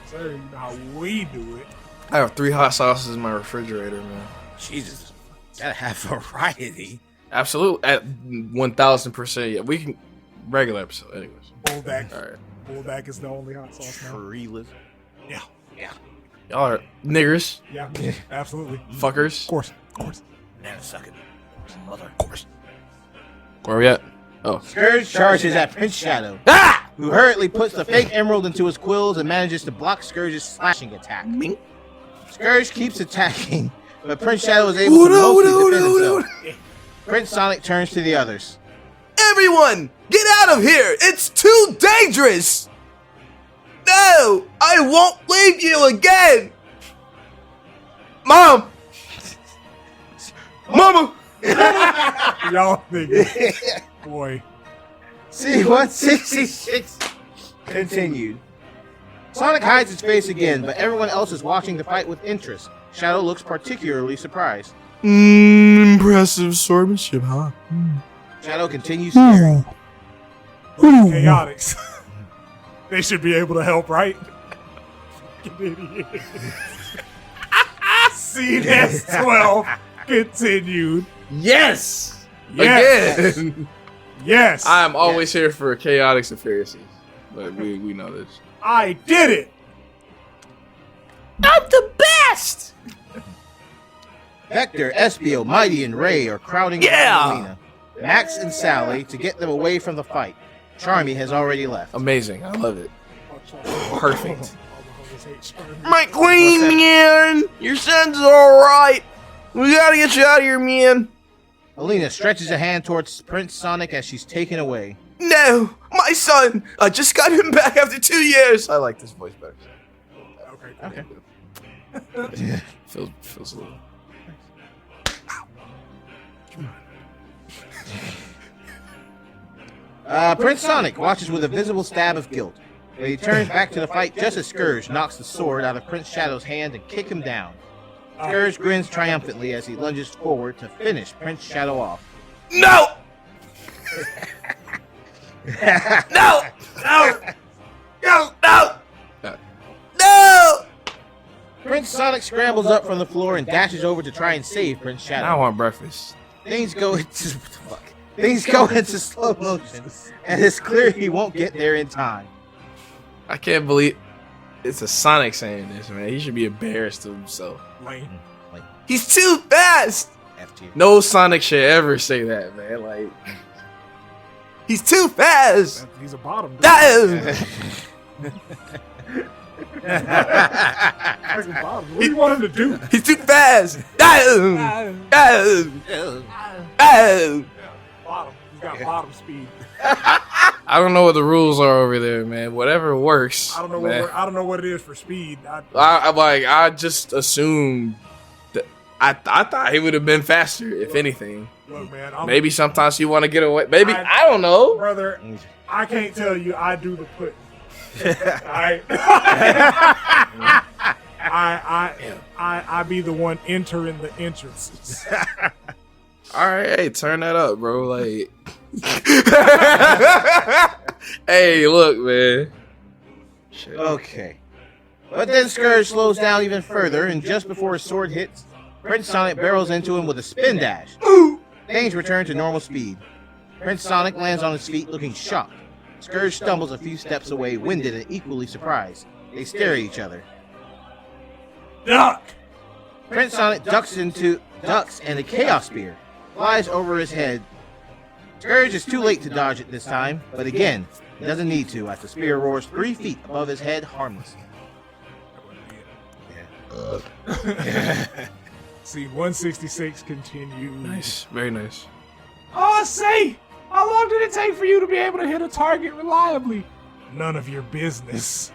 Sir, you know how we do it. I have 3 hot sauces in my refrigerator, man. Jesus, gotta have variety. Absolutely, at 1,000%. Yeah, we can regular episode, anyways. Bullback. All right, Bullback is the only hot sauce now. Treeless. Yeah. y'all are niggers, Yeah. Absolutely. fuckers. Of course. Of course. Man, suck it. Mother. Of course. Where we at? Oh, Scourge charges at Prince Shadow, who hurriedly puts the fake emerald into his quills and manages to block Scourge's slashing attack. Scourge keeps attacking, but Prince Shadow is able to mostly defend himself. Prince Sonic turns to the others. everyone, get out of here! It's too dangerous. No, I won't leave you again. Mom, Mama. Y'all niggas. Boy. C-166 continued. Sonic hides his face again, but everyone else is watching the fight with interest. Shadow looks particularly surprised. Impressive swordsmanship, huh? Shadow continues staring. Chaotix. They should be able to help, right? CS12 continued. Yes. Yes. Again. Yes. I am always here for chaotic and Pharisees, but we know this. I did it. I'm the best. Vector, Espio, Mighty, and Ray are crowding around Alina, Max and Sally to get them away from the fight. Charmy has already left. Amazing. I love it. Perfect. My My queen, man. Your son's all right. We gotta get you out of here, man. Alina stretches a hand towards Prince Sonic as she's taken away. No, my son. I just got him back after 2 years. I like this voice better. Okay. Feels a little. Prince Sonic watches with a visible stab of guilt. But he turns back to the fight just as Scourge knocks the sword out of Prince Shadow's hand and kicks him down. Scourge grins triumphantly as he lunges forward to finish Prince Shadow off. No! No! No! No! No! No! Prince Sonic scrambles up from the floor and dashes over to try and save Prince I Shadow. want breakfast. Things go into slow motion, and it's clear he won't get there in time. I can't believe it's a Sonic saying this, man. He should be embarrassed of himself. Lane. He's too fast. F tier. No Sonic should ever say that, man. Like, he's too fast. He's a bottom. Dude. He's a bottom. What do you want him to do? He's too fast. Bottom. He's got bottom speed. I don't know what the rules are over there, man. Whatever works. I don't know. man. I don't know what it is for speed. I just assumed that I thought he would have been faster, if anything. Look, man. Maybe sometimes you want to get away. Maybe I- I don't know. Brother, I can't tell you. I do the pudding. I be the one entering the entrances. All right, hey, turn that up, bro. Like, hey, look, man. Shit. Okay. But then Scourge slows down even further, and just before his sword hits, Prince Sonic barrels into him with a spin dash. Things return to normal speed. Prince Sonic lands on his feet looking shocked. Scourge stumbles a few steps away, winded and equally surprised. They stare at each other. Duck. Prince Sonic ducks, and a Chaos Spear flies over his head. Scourge is too late to dodge it this time, but again, he doesn't need to as the spear roars 3 feet above his head harmlessly. See, 166 continues. Nice, very nice. Oh, say, how long did it take for you to be able to hit a target reliably? None of your business.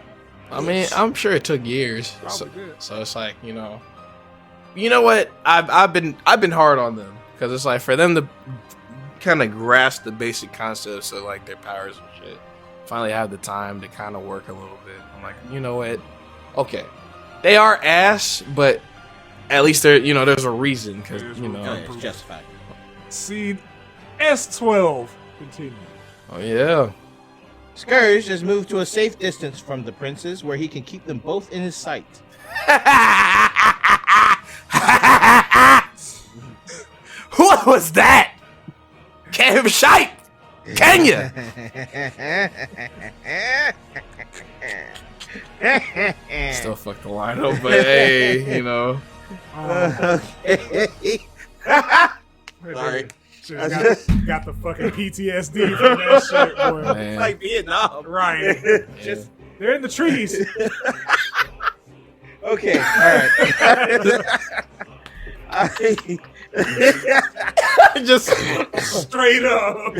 I mean, I'm sure it took years. Probably did. So it's like, you know what? I've been hard on them because it's like for them to kind of grasp the basic concepts of like their powers and shit. Finally have the time to kind of work a little bit. I'm like, you know what? Okay, they are ass, but at least they're there's a reason because It's justified. Scene S12. Continue. Oh yeah. Scourge has moved to a safe distance from the princes where he can keep them both in his sight. What was that? Can't have a shite. Can you? Still fuck the line up, but hey, Sorry. Shit, got the fucking PTSD from that shit, boy. Man. It's like Vietnam. Right. Just They're in the trees. okay. All right. Just Straight up.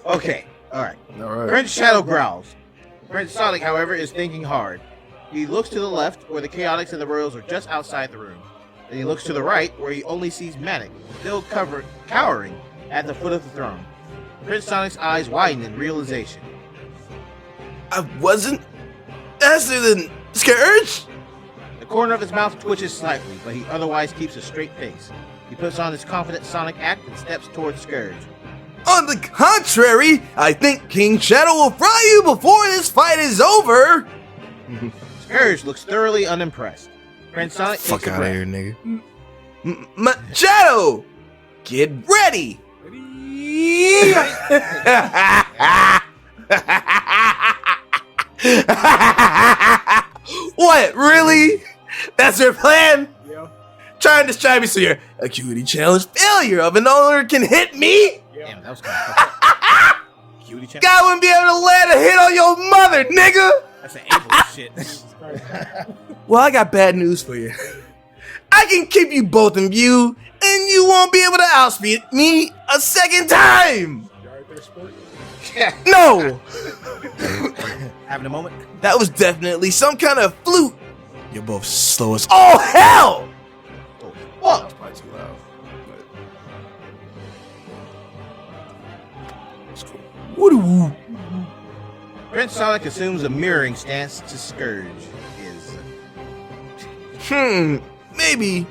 Okay. All right. all right. Prince Shadow growls. Prince Sonic, however, is thinking hard. He looks to the left, where the Chaotix and the Royals are just outside the room. Then he looks to the right, where he only sees Manic, still cowering at the foot of the throne. Prince Sonic's eyes widen in realization. I wasn't faster than Scourge. The corner of his mouth twitches slightly, but he otherwise keeps a straight face. He puts on his confident Sonic act and steps towards Scourge. On the contrary, I think King Shadow will fry you before this fight is over. Scourge looks thoroughly unimpressed. Prince Sonic takes Fuck a out of breath. here, nigga. Shadow, get ready. What, really? That's your plan? Yeah. Try and distract me so your acuity challenge failure of an owner can hit me? Damn, that was kind of fucked up. Cutie channel. God wouldn't be able to land a hit on your mother, nigga. That's an able shit. Well, I got bad news for you. I can keep you both in view, and you won't be able to outspeed me a second time. You alright there, sport? No, Having a moment? that was definitely some kind of fluke. You're both slow as all hell. Oh, That's probably too loud. It's cool. Woo-doo. Prince Sonic assumes a mirroring stance to Scourge. Maybe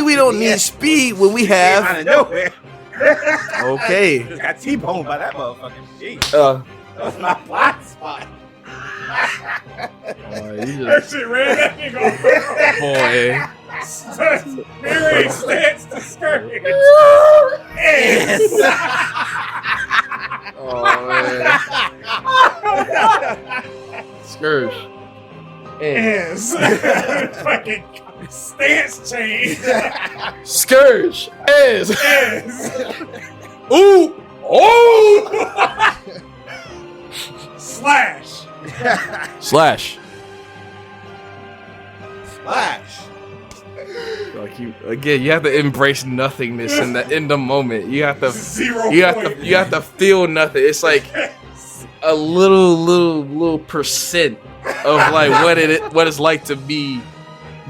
we don't need speed when we Out have. of nowhere. Okay. Just got T-boned by that motherfucker. Jeez. That That was my blind spot. you That just, shit ran that nigga off. boy. Mirroring stance to Scourge. Oh man. Scourge. Yes. Fucking stance change. Scourge is. Yes. Ooh. Oh. Slash. Slash. Splash. Like you have to embrace nothingness in the moment. You have to. 0 You have point. to. You have to feel nothing. It's like a little percent of like what it's like to be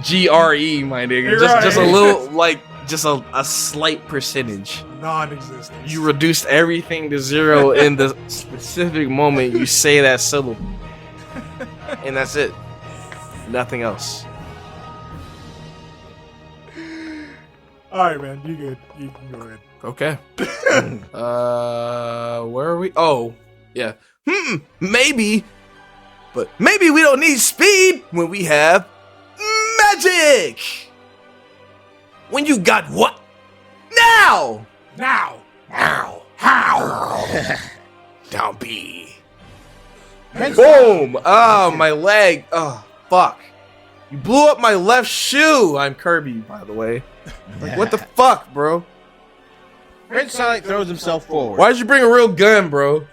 GRE, my nigga. You're Just a right. little, like just a slight percentage. Non-existent. You reduced everything to zero in the specific moment you say that syllable, and that's it. Nothing else. All right, man. You good? You can go ahead. Okay. Where are we? Oh, yeah. Maybe, but maybe we don't need speed when we have magic. When you got what? Now. Now. How? Don't be. Prince Boom. Oh, my leg. Oh, fuck. You blew up my left shoe. I'm Kirby, by the way. Like, what the fuck, bro? Prince Sonic throws himself forward. Why'd you bring a real gun, bro?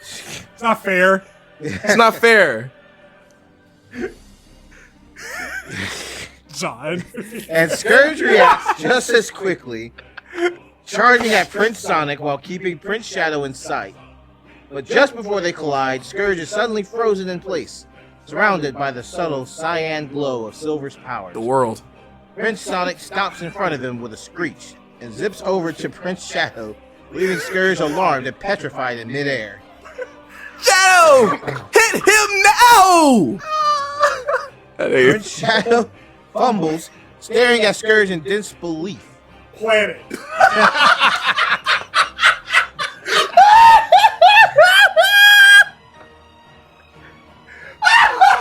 It's not fair. It's not fair. John. And Scourge reacts just as quickly, charging at Prince Sonic while keeping Prince Shadow in sight. But just before they collide, Scourge is suddenly frozen in place, surrounded by the subtle cyan glow of Silver's powers. The world. Prince Sonic stops in front of him with a screech and zips over to Prince Shadow, leaving Scourge alarmed and petrified in midair. Shadow! Hit him now! Prince Shadow fumbles, staring at Scourge in disbelief. Planet.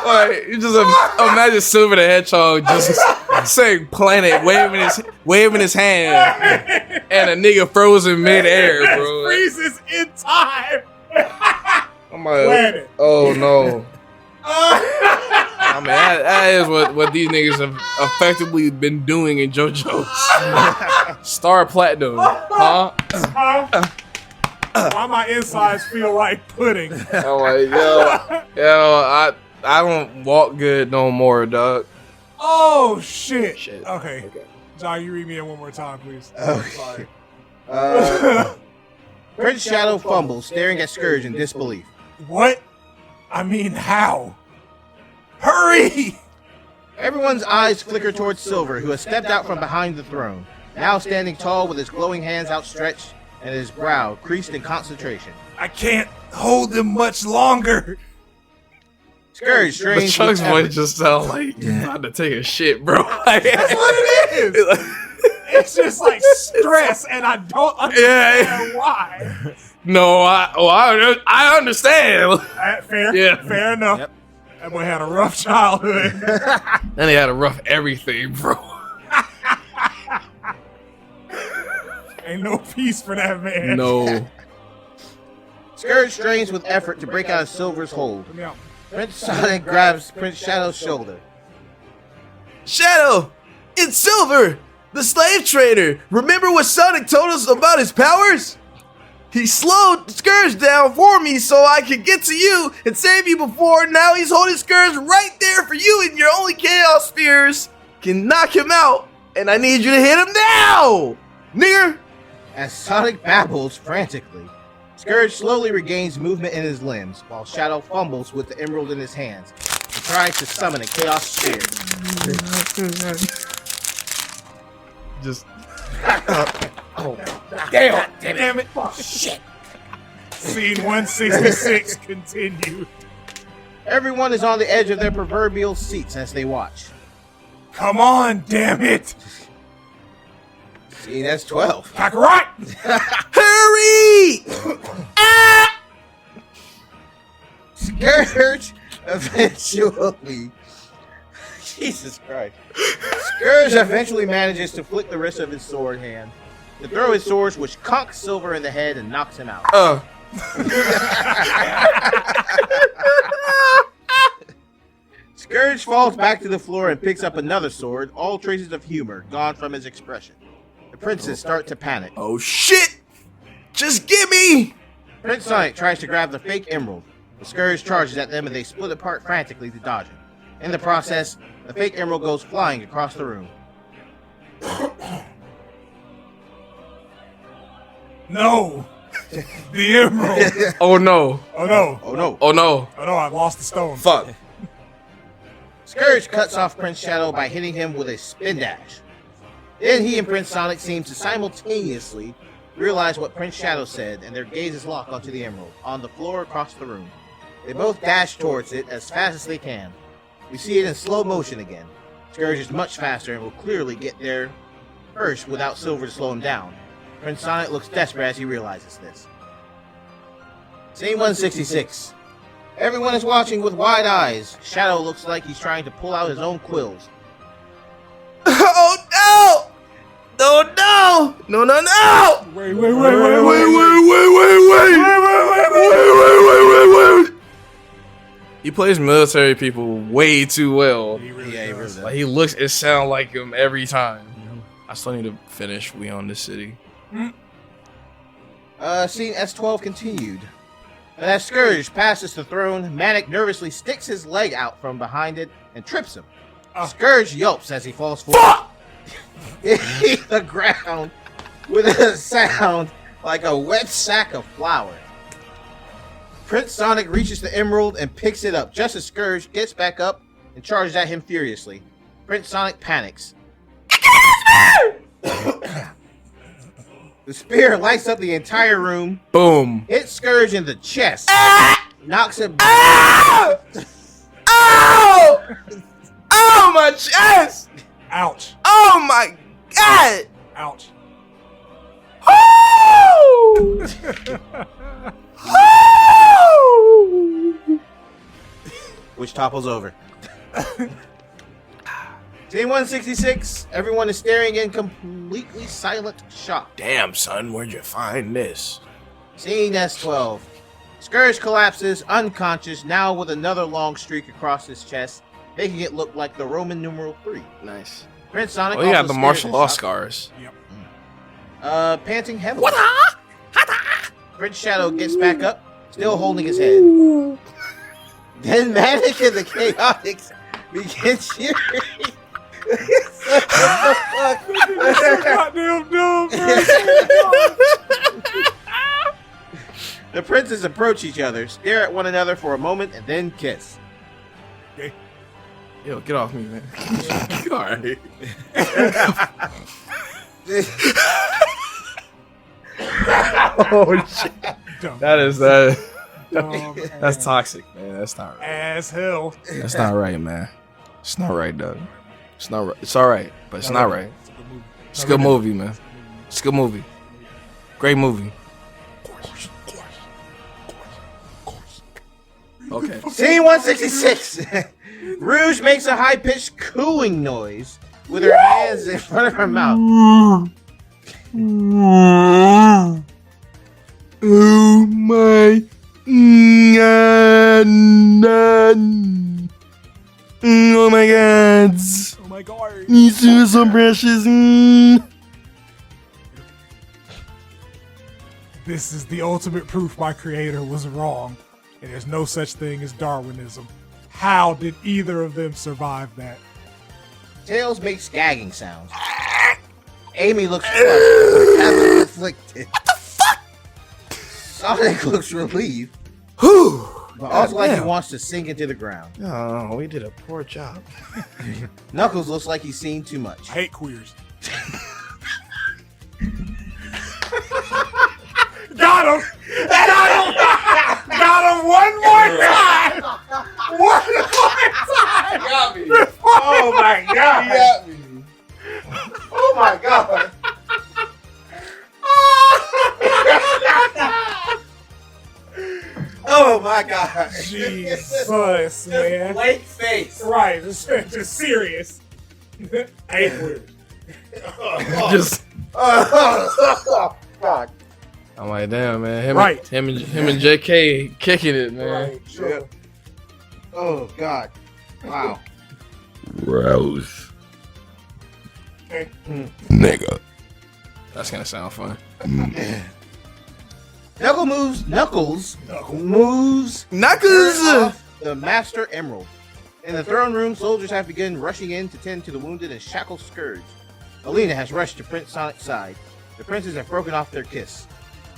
Alright, you just imagine Silver the Hedgehog just saying planet, waving his hand, and a nigga frozen midair, bro. Freezes in time. I'm like, Planet. oh no. I mean, that is what these niggas have effectively been doing in JoJo's. Star Platinum, huh? Why my insides feel like pudding? I'm like, yo, I don't walk good no more, dog. Oh shit. Shit. Okay. John, you read me in one more time, please. Oh, Prince Shadow fumbles, staring at Scourge in disbelief. What? I mean, how? Hurry! Everyone's eyes flicker towards Silver, who has stepped out from behind the throne, now standing tall with his glowing hands outstretched and his brow creased in concentration. I can't hold them much longer. Scourge But strains Chuck's with voice effort. just sound like you about to take a shit, bro. That's what it is. It's just like stress, and I don't understand why. No, I understand. Fair, Yeah. fair enough. Yep. That boy had a rough childhood. Then he had a rough everything, bro. Ain't no peace for that man. No. Scourge strains with effort to break out of Silver's hold. Let me out. Prince Sonic grabs Prince Shadow's shoulder. Shadow, it's Silver, the slave trader. Remember what Sonic told us about his powers? He slowed Scourge down for me so I could get to you and save you before. Now he's holding Scourge right there for you, and your only Chaos Spheres can knock him out. And I need you to hit him now, nigger. As Sonic babbles frantically, Scourge slowly regains movement in his limbs, while Shadow fumbles with the emerald in his hands and tries to summon a Chaos Sphere. Just Damn it. Shit. Scene 166 continued. Everyone is on the edge of their proverbial seats as they watch. Come on, damn it. Scene S12. Kakarot! hurry! Scourge eventually... Jesus Christ. Scourge eventually manages to flick the wrist of his sword hand, to throw his sword, which conks Silver in the head and knocks him out. Scourge falls back to the floor and picks up another sword, all traces of humor gone from his expression. The princes start to panic. Oh shit! Just give me! Prince Sonic tries to grab the fake emerald. The Scourge charges at them and they split apart frantically to dodge him. In the process, the fake emerald goes flying across the room. No. The emerald. Oh no! Oh no. Oh no. Oh no! Oh no, I lost the stone. Fuck! Scourge cuts off Prince Shadow by hitting him with a spin dash. Then he and Prince Sonic seem to simultaneously realize what Prince Shadow said, and their gazes lock onto the emerald on the floor across the room. They both dash towards it as fast as they can. We see it in slow motion again. Scourge is much faster and will clearly get there first without Silver to slow him down. Prince Sonic looks desperate as he realizes this. Scene 166. Everyone is watching with wide eyes. Shadow looks like he's trying to pull out his own quills. Oh no! No no! No no no! Wait, wait, wait, Wait, wait, wait, wait, wait, wait! He plays military people way too well. He really Yeah, he does. really does. Like he looks and sounds like him every time. I still need to finish We Own This City. Scene S12 continued. And as Scourge passes the throne, Manic nervously sticks his leg out from behind it and trips him. Scourge yelps as he falls forward. Hitting the ground with a sound like a wet sack of flour. Prince Sonic reaches the emerald and picks it up, just as Scourge gets back up and charges at him furiously. Prince Sonic panics. The spear lights up the entire room. Boom. Hits Scourge in the chest. Knocks him. Ow! Oh, my chest! Ouch. Oh, my God! Ouch. Oh! Oh! Which topples over. Scene 166. Everyone is staring in completely silent shock. Damn, son, where'd you find this? Scene S12. Scourge collapses, unconscious, now with another long streak across his chest, making it look like the Roman numeral 3. Nice. Prince Sonic Oh, you got also the martial stares in law shock, scars. panting heavily. Prince Shadow gets back up, still holding his head. Then Manic and the Chaotix begin cheering. Goddamn dumb, bro. The princes approach each other, stare at one another for a moment, and then kiss. Okay. Yo, get off me, man. Alright. Oh shit. Dumb. That is that. Dumb That's ass. toxic, man. That's not right. As hell. That's not right, man. It's not right, Doug. It's not right. It's all right, but it's not right. It's a good movie. It's a good movie, man. It's a good movie. Great movie. Okay. Scene 166. Rouge makes a high-pitched cooing noise with her hands in front of her mouth. Oh my God. Oh my God. Oh my god. These two are so precious. This is the ultimate proof my creator was wrong, and there's no such thing as Darwinism. How did either of them survive that? Tails makes gagging sounds. Amy looks flushed, heavily afflicted. What the fuck? Sonic looks relieved, Whew. but also like he Goddamn. wants to sink into the ground. Oh, we did a poor job. Knuckles looks like he's seen too much. I hate queers. Got him! Got him! Got him one more time! One more time! Got me. Oh my god! got me. Oh my god! Oh my god! Jesus, man. Blank face. Right, just serious. I hate queers. Just. God. I'm like, damn, man. Right. Him and JK kicking it, man. Right, sure. Oh god. Wow. Rose. Okay. Nigga. That's gonna sound fun. Knuckles moves off the Master Emerald. In the throne room, soldiers have begun rushing in to tend to the wounded and shackled Scourge. Alina has rushed to Prince Sonic's side. The princes have broken off their kiss.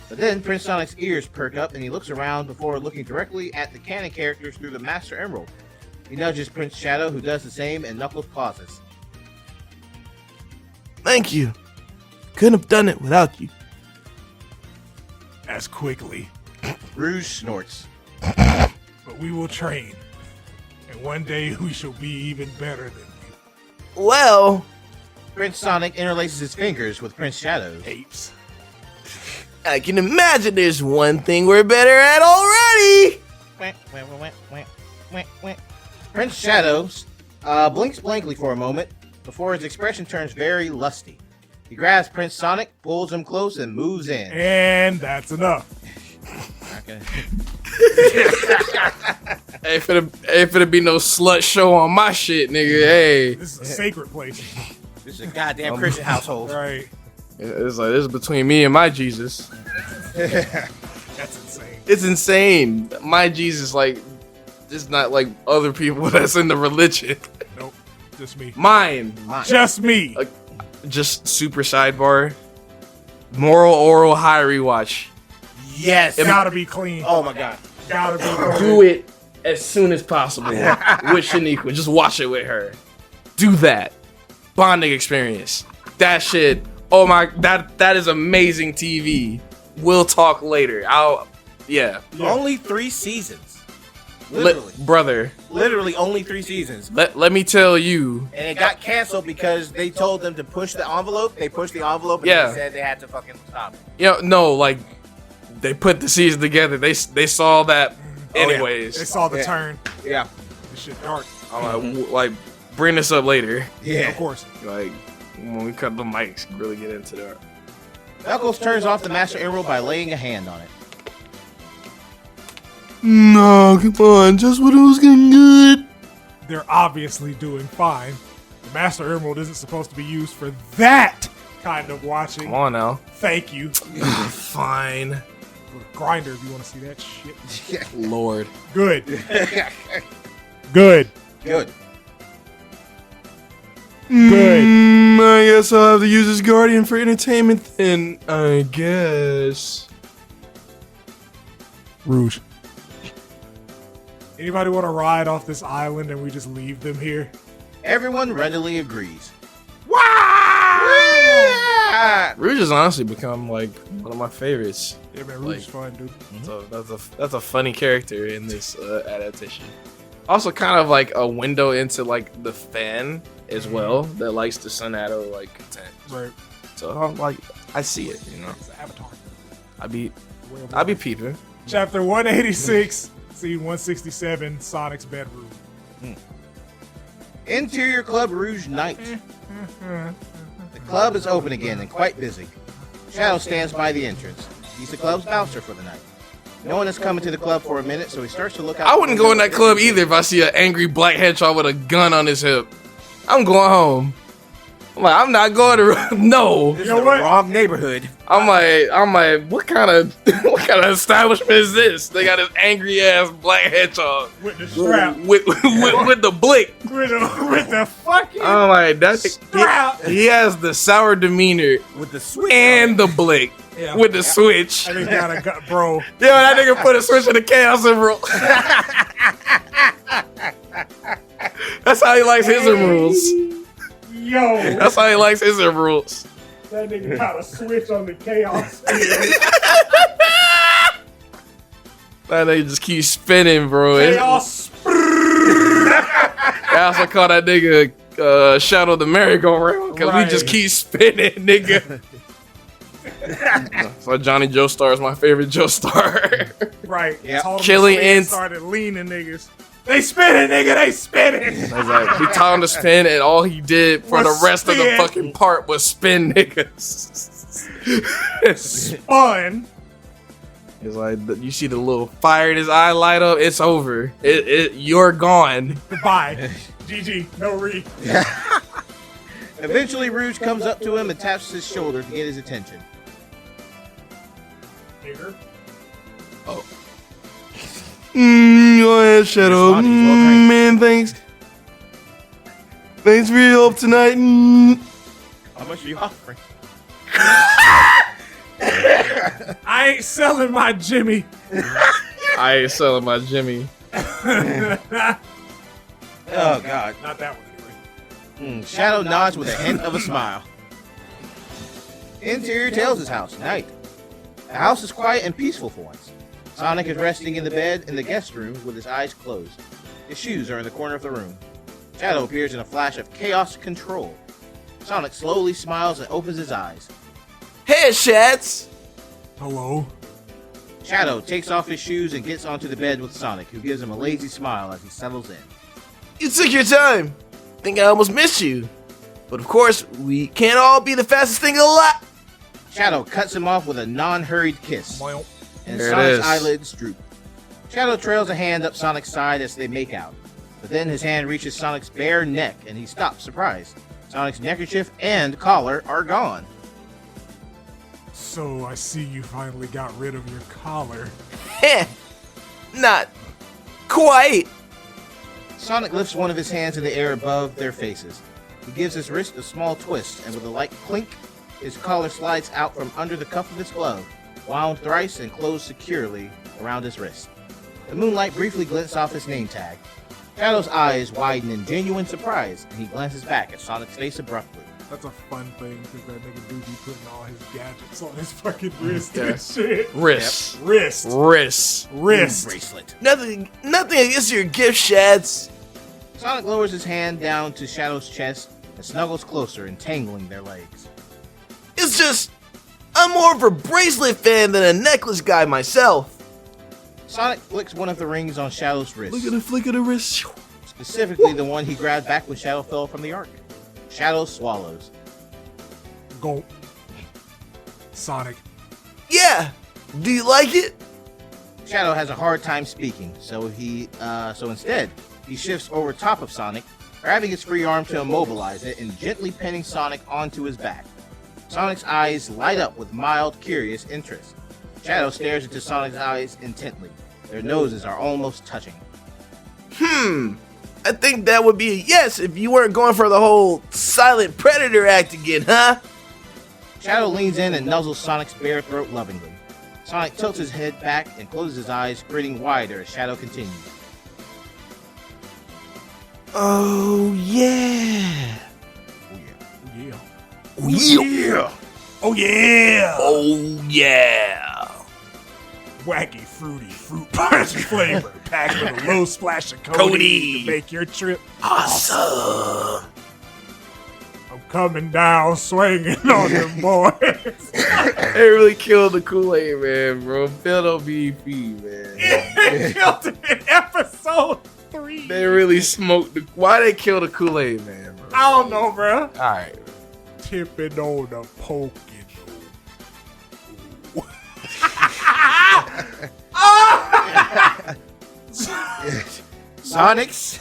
But then Prince Sonic's ears perk up and he looks around before looking directly at the canon characters through the Master Emerald. He nudges Prince Shadow, who does the same, and Knuckles pauses. Thank you. Couldn't have done it without you. As quickly. Rouge snorts. But we will train. And one day we shall be even better than you. Well, Prince Sonic interlaces his fingers with Prince Shadow's. Apes. I can imagine there's one thing we're better at already. Prince Shadow blinks blankly for a moment before his expression turns very lusty. He grabs Prince Sonic, pulls him close, and moves in. And that's enough. Okay. Ain't finna be no slut show on my shit, nigga. Hey, This is a sacred place. This is a goddamn Christian household. Right. it's like this is between me and my Jesus. That's insane. It's insane. My Jesus, like, it's not like other people that's in the religion. Nope. Just me. Mine, Just me. just super sidebar. Moral oral high rewatch. Yes. Gotta be clean. Oh my god. Gotta be. Do it as soon as possible with Shaniqua. Just watch it with her. Do that. Bonding experience. That shit. Oh my, that is amazing TV. We'll talk later. Yeah. Only 3 seasons. Literally. Brother. Literally only 3 seasons. Let me tell you. And it got canceled because they told them to push the envelope. They pushed the envelope and they said they had to fucking stop it. You know, no, like, they put the season together. They saw that anyways. They saw the turn. Yeah. This shit dark. I'm like, bring this up later. Yeah. Of course. Like, when we cut the mics, really get into that. Knuckles turns off the Master Emerald by laying a hand on it. No, come on, just when it was getting good. They're obviously doing fine. The Master Emerald isn't supposed to be used for that kind of watching. Come on now. Thank you. Fine. Grinder, if you want to see that shit. Lord. Good. Good. Good. I guess I'll have to use this Guardian for entertainment then, I guess. Rouge. Anybody want to ride off this island and we just leave them here? Everyone readily agrees. Rouge has honestly become like one of my favorites. Yeah, man, Rouge is fun, dude. So that's a funny character in this adaptation. Also, kind of like a window into like the fan as well that likes the Sonadow like content. Right. So I'm like, I see it, you know. It's an avatar. I be peeping. Chapter 186, scene 167, Sonic's bedroom. Interior Club Rouge night. The club is open again and quite busy. Shadow stands by the entrance. He's the club's bouncer for the night. No one has come into the club for a minute, so he starts to look out. I wouldn't go in that club either if I see an angry black hedgehog with a gun on his hip. I'm going home. I'm like, I'm not going to. No. This know is the what? wrong neighborhood. I'm like, what kind of establishment is this? They got this angry ass black hedgehog With the strap. with the blick. With the fucking I'm like, that's strap. he has the sour demeanor With the switch. and the blick Yeah. with the switch. I think got a gut, bro. Yo, that nigga put a switch in the Chaos Emerald. That's how he likes his emeralds. Yo, That's how he likes his emeralds. that nigga got a switch on the chaos. That nigga just keeps spinning, bro. Chaos. I also call that nigga Shadow the Merry-Go-Round because we just keep spinning, nigga. So Johnny Joestar is my favorite Joestar. Right. Yep. Told him Killing to spin, ants. started leaning niggas. They spinning, nigga. They spinning. We taught him to spin, and all he did for Was the rest of the spin. fucking part was spin, niggas. Spun. It's like you see the little fire in his eye light up. It's over. You're gone. Goodbye. GG. No re. Eventually, Rouge comes up to him and taps his shoulder to get his attention. Nigger. Go ahead, Shadow. Response is well trained. Man, thanks. Thanks for your help tonight. How much are you offering? I ain't selling my Jimmy. I ain't selling my Jimmy. Oh, God. Not that one, anyway. Shadow nods with a hint of a smile. Interior Tails' house, night. The house is quiet and peaceful for once. Sonic is resting in the bed in the guest room with his eyes closed. His shoes are in the corner of the room. Shadow appears in a flash of chaos control. Sonic slowly smiles and opens his eyes. Hey, Shats. Hello. Shadow takes off his shoes and gets onto the bed with Sonic, who gives him a lazy smile as he settles in. You took your time. Think I almost missed you. But of course, we can't all be the fastest thing alive. Shadow cuts him off with a non-hurried kiss, Well, and There it Sonic's is. eyelids droop. Shadow trails a hand up Sonic's side as they make out, but then his hand reaches Sonic's bare neck and he stops, surprised. Sonic's neckerchief and collar are gone. so I see you finally got rid of your collar. Heh. Not quite. Sonic lifts one of his hands in the air above their faces. He gives his wrist a small twist, and with a light clink, his collar slides out from under the cuff of his glove, wound thrice and closed securely around his wrist. The moonlight briefly glints off his name tag. Shadow's eyes widen in genuine surprise, and he glances back at Sonic's face abruptly. That's a fun thing, because that nigga do be putting all his gadgets on his fucking wrist and shit. Wrist. Yep. Wrist. Bracelet. Nothing against your gift, Shads. Sonic lowers his hand down to Shadow's chest and snuggles closer, entangling their legs. It's just, I'm more of a bracelet fan than a necklace guy myself. Sonic flicks one of the rings on Shadow's wrist. Look at the flick of the wrist. Specifically the one he grabbed back when Shadow fell from the ark. Shadow swallows. Go. Sonic. Yeah. Do you like it? Shadow has a hard time speaking, so instead, he shifts over top of Sonic, grabbing his free arm to immobilize it and gently pinning Sonic onto his back. Sonic's eyes light up with mild, curious interest. Shadow stares into Sonic's eyes intently. Their noses are almost touching. I think that would be a yes if you weren't going for the whole silent predator act again, huh? Shadow leans in and nuzzles Sonic's bare throat lovingly. Sonic tilts his head back and closes his eyes, grinning wider as Shadow continues. Oh, yeah. Yeah. Oh, yeah. Oh, yeah. Oh, yeah. Wacky, fruity, fruit punch flavor, packed with a low splash of codeine Codeine. to make your trip Awesome. I'm coming down swinging on them boys. They really killed the Kool-Aid man, bro. Phil on BEP, man. It killed it in episode 3. They really smoked the. Why they kill the Kool-Aid man, bro? I don't know, bro. All right. Tipping on the poking. Sonic's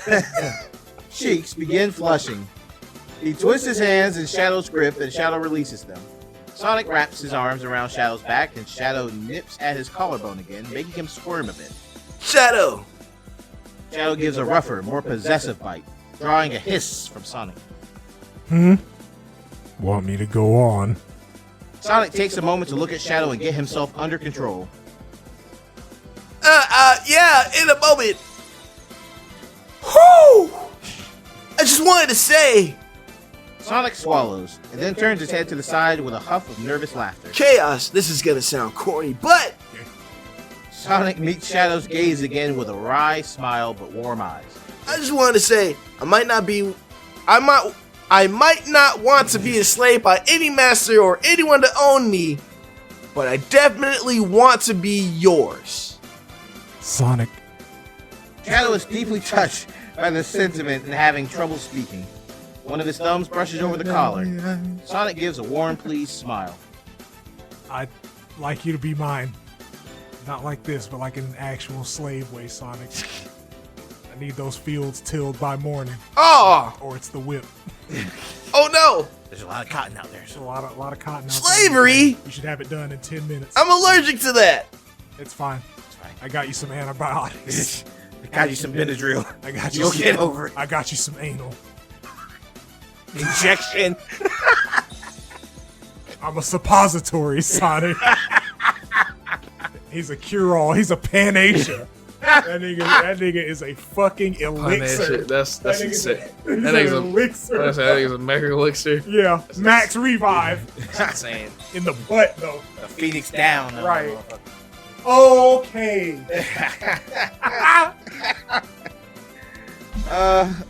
cheeks begin flushing. He twists his hands in Shadow's grip and Shadow releases them. Sonic wraps his arms around Shadow's back and Shadow nips at his collarbone again, making him squirm a bit. Shadow. Shadow gives a rougher, more possessive bite, drawing a hiss from Sonic. Want me to go on? Sonic takes a moment to look at Shadow and get himself under control. Yeah, in a moment. Whew! I just wanted to say, Sonic swallows, and then turns his head to the side with a huff of nervous laughter. chaos. This is gonna sound corny, but Sonic meets Shadow's gaze again with a wry smile but warm eyes. I just wanted to say, I might not want to be enslaved by any master or anyone to own me, but I definitely want to be yours. Sonic. Shadow is deeply touched by the sentiment and having trouble speaking. One of his thumbs brushes over the collar. Sonic gives a warm, pleased smile. I'd like you to be mine. Not like this, but like in an actual slave way, Sonic. I need those fields tilled by morning, Oh, or it's the whip. oh no, There's a lot of cotton out there. There's a lot of cotton out there. slavery. You should have it done in 10 minutes. I'm allergic to that. It's fine. It's fine. I got you some antibiotics. I got you some Benadryl. I got you You'll some, get over it. I got you some anal. Injection. I'm a suppository, Sonic. He's a cure-all. He's a Pan-Asia. That nigga is a fucking elixir. That's That nigga's insane. an That nigga's a elixir. that nigga's a mega elixir. Yeah, max revive That's insane. in the butt though. A Phoenix down. Right. Okay.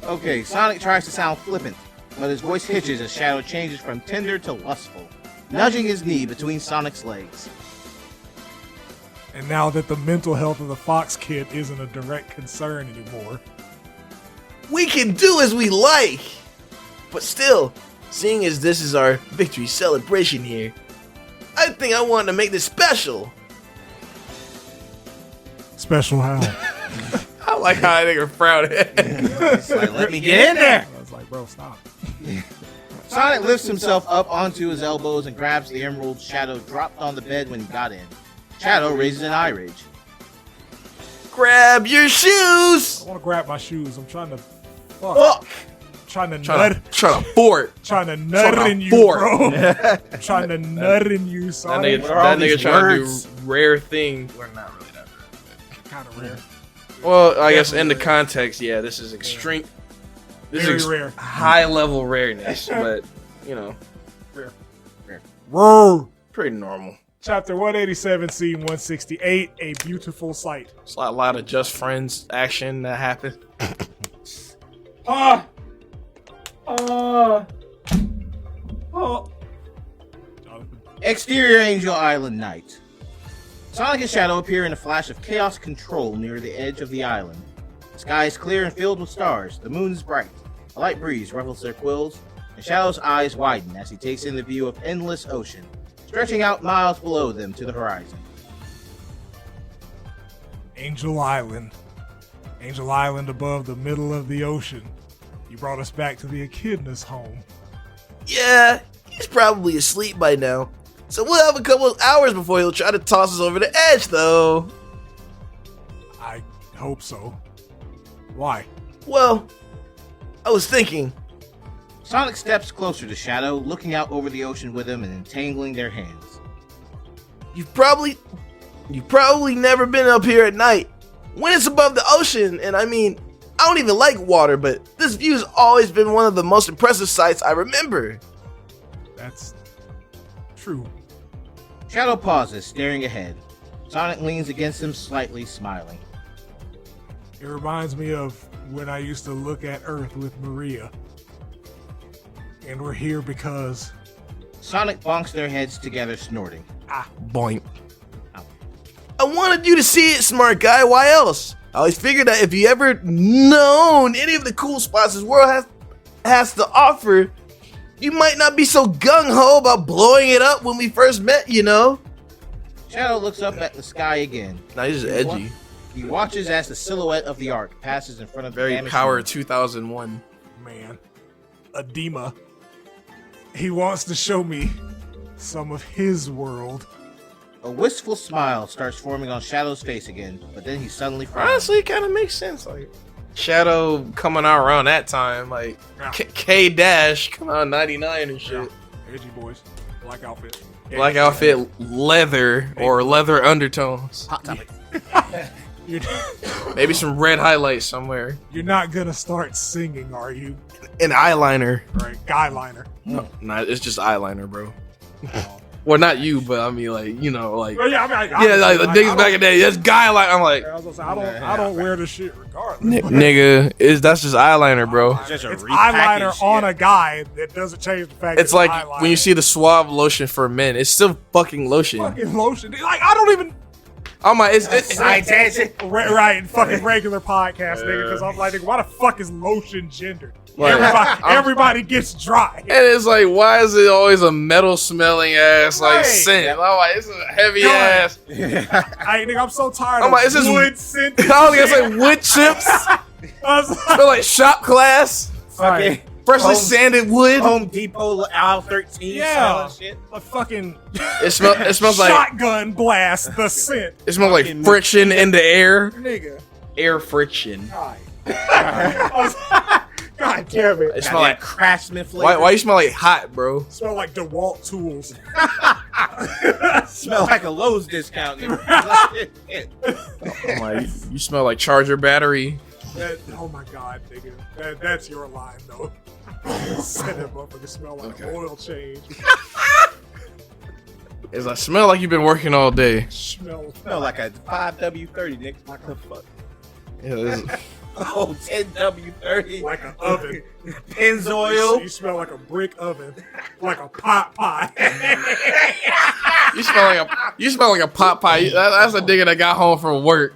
Okay. Sonic tries to sound flippant, but his voice hitches as Shadow changes from tender to lustful, nudging his knee between Sonic's legs. And now that the mental health of the Fox kid isn't a direct concern anymore, We can do as we like, but still, seeing as this is our victory celebration here, I think I want to make this special. special how? I like how I nigga frowned. It's like, let me get in there. I was like, bro, stop. Sonic lifts himself up onto his elbows and grabs the emerald Shadow dropped on the bed when he got in. Shadow raises an eye ridge. Grab your shoes. I want to grab my shoes. I'm trying to Fuck! trying to Trying nut to fort. trying to nut trying in to you, fort. bro. I'm trying to nut in you, Sonic. What are all That nigga these trying words? to do rare thing. We're not really that rare. Kind of rare. Well, I guess in the context, yeah, this is extreme. This Very is rare. high level rareness, but you know, Whoa. pretty normal. Chapter 187, scene 168, a beautiful sight. It's a lot of just friends action that happened. Exterior Angel Island night. Sonic and Shadow appear in a flash of chaos control near the edge of the island. The sky is clear and filled with stars. The moon is bright. A light breeze ruffles their quills, and Shadow's eyes widen as he takes in the view of endless ocean, stretching out miles below them to the horizon. Angel Island. Angel Island above the middle of the ocean. You brought us back to the Echidna's home. Yeah, he's probably asleep by now. So we'll have a couple of hours before he'll try to toss us over the edge, though. I hope so. Why? Well, I was thinking. Sonic steps closer to Shadow, looking out over the ocean with him and entangling their hands. You've probably never been up here at night when it's above the ocean, and I mean, I don't even like water, but this view's always been one of the most impressive sights I remember. That's true. Shadow pauses, staring ahead. Sonic leans against him, slightly smiling. It reminds me of when I used to look at Earth with Maria. And we're here because... Sonic bonks their heads together, snorting. Boink. I wanted you to see it, smart guy. Why else? I always figured that if you ever known any of the cool spots this world has to offer, you might not be so gung-ho about blowing it up when we first met, you know? Shadow looks up at the sky again. Nah, he's just edgy. He watches as the silhouette of the Ark passes in front of the Very damaged Power moon. 2001. Man. Edema. He wants to show me some of his world. A wistful smile starts forming on Shadow's face again, but then he suddenly frowns. Honestly, it kind of makes sense. Like Shadow coming out around that time, like K Dash coming out 99 and shit. Edgy boys. Black outfit. Black outfit, leather or leather undertones. Hot topic. You're, Maybe some red highlights somewhere. you're not gonna start singing, are you? An eyeliner. Right, guyliner. No, nah, it's just eyeliner, bro. Well, not you, but I mean, like, you know, like, Well, yeah, I mean, yeah, like the niggas back in the day, that's guy like, I'm like, I was gonna say, I don't wear the shit regardless. nigga, that's just eyeliner, bro. It's just a It's repackaged eyeliner shit. on a guy. That doesn't change the fact. It's that like eyeliner. when you see the Suave lotion for men, it's still fucking lotion. fucking lotion. Like I don't even Oh my, it's Side tangent. right fucking regular podcast nigga because I'm like, nigga, why the fuck is lotion gendered? Like, Everybody gets dry. and it's like, why is it always a metal smelling ass like Right. scent? I'm like, it's a heavy Right. ass. I nigga, I'm so tired I'm of like, it's just- wood scent. I was gonna say wood chips, I was like, smell like shop class, Fucking freshly Home- sanded wood. Home Depot aisle 13 Yeah. selling shit. a fucking It smells like shotgun blast. The scent, it smells like friction in the air. nigga. Air friction. God. God damn it. It smell like Craftsman flavor. why you smell like hot, bro? Smell like DeWalt tools. Smell like a Lowe's discount. I'm like, you smell like charger battery. Oh my god, nigga. That's your line though. Said that motherfucker smell like Okay. oil change. It's like smell like you've been working all day. Smell like a 5W30, nigga. What the fuck? Yeah, this- Oh, 10W30. like an oven. Pennzoil. You smell like a brick oven. Like a pot pie. you smell like a pot pie. That's a nigga that got home from work.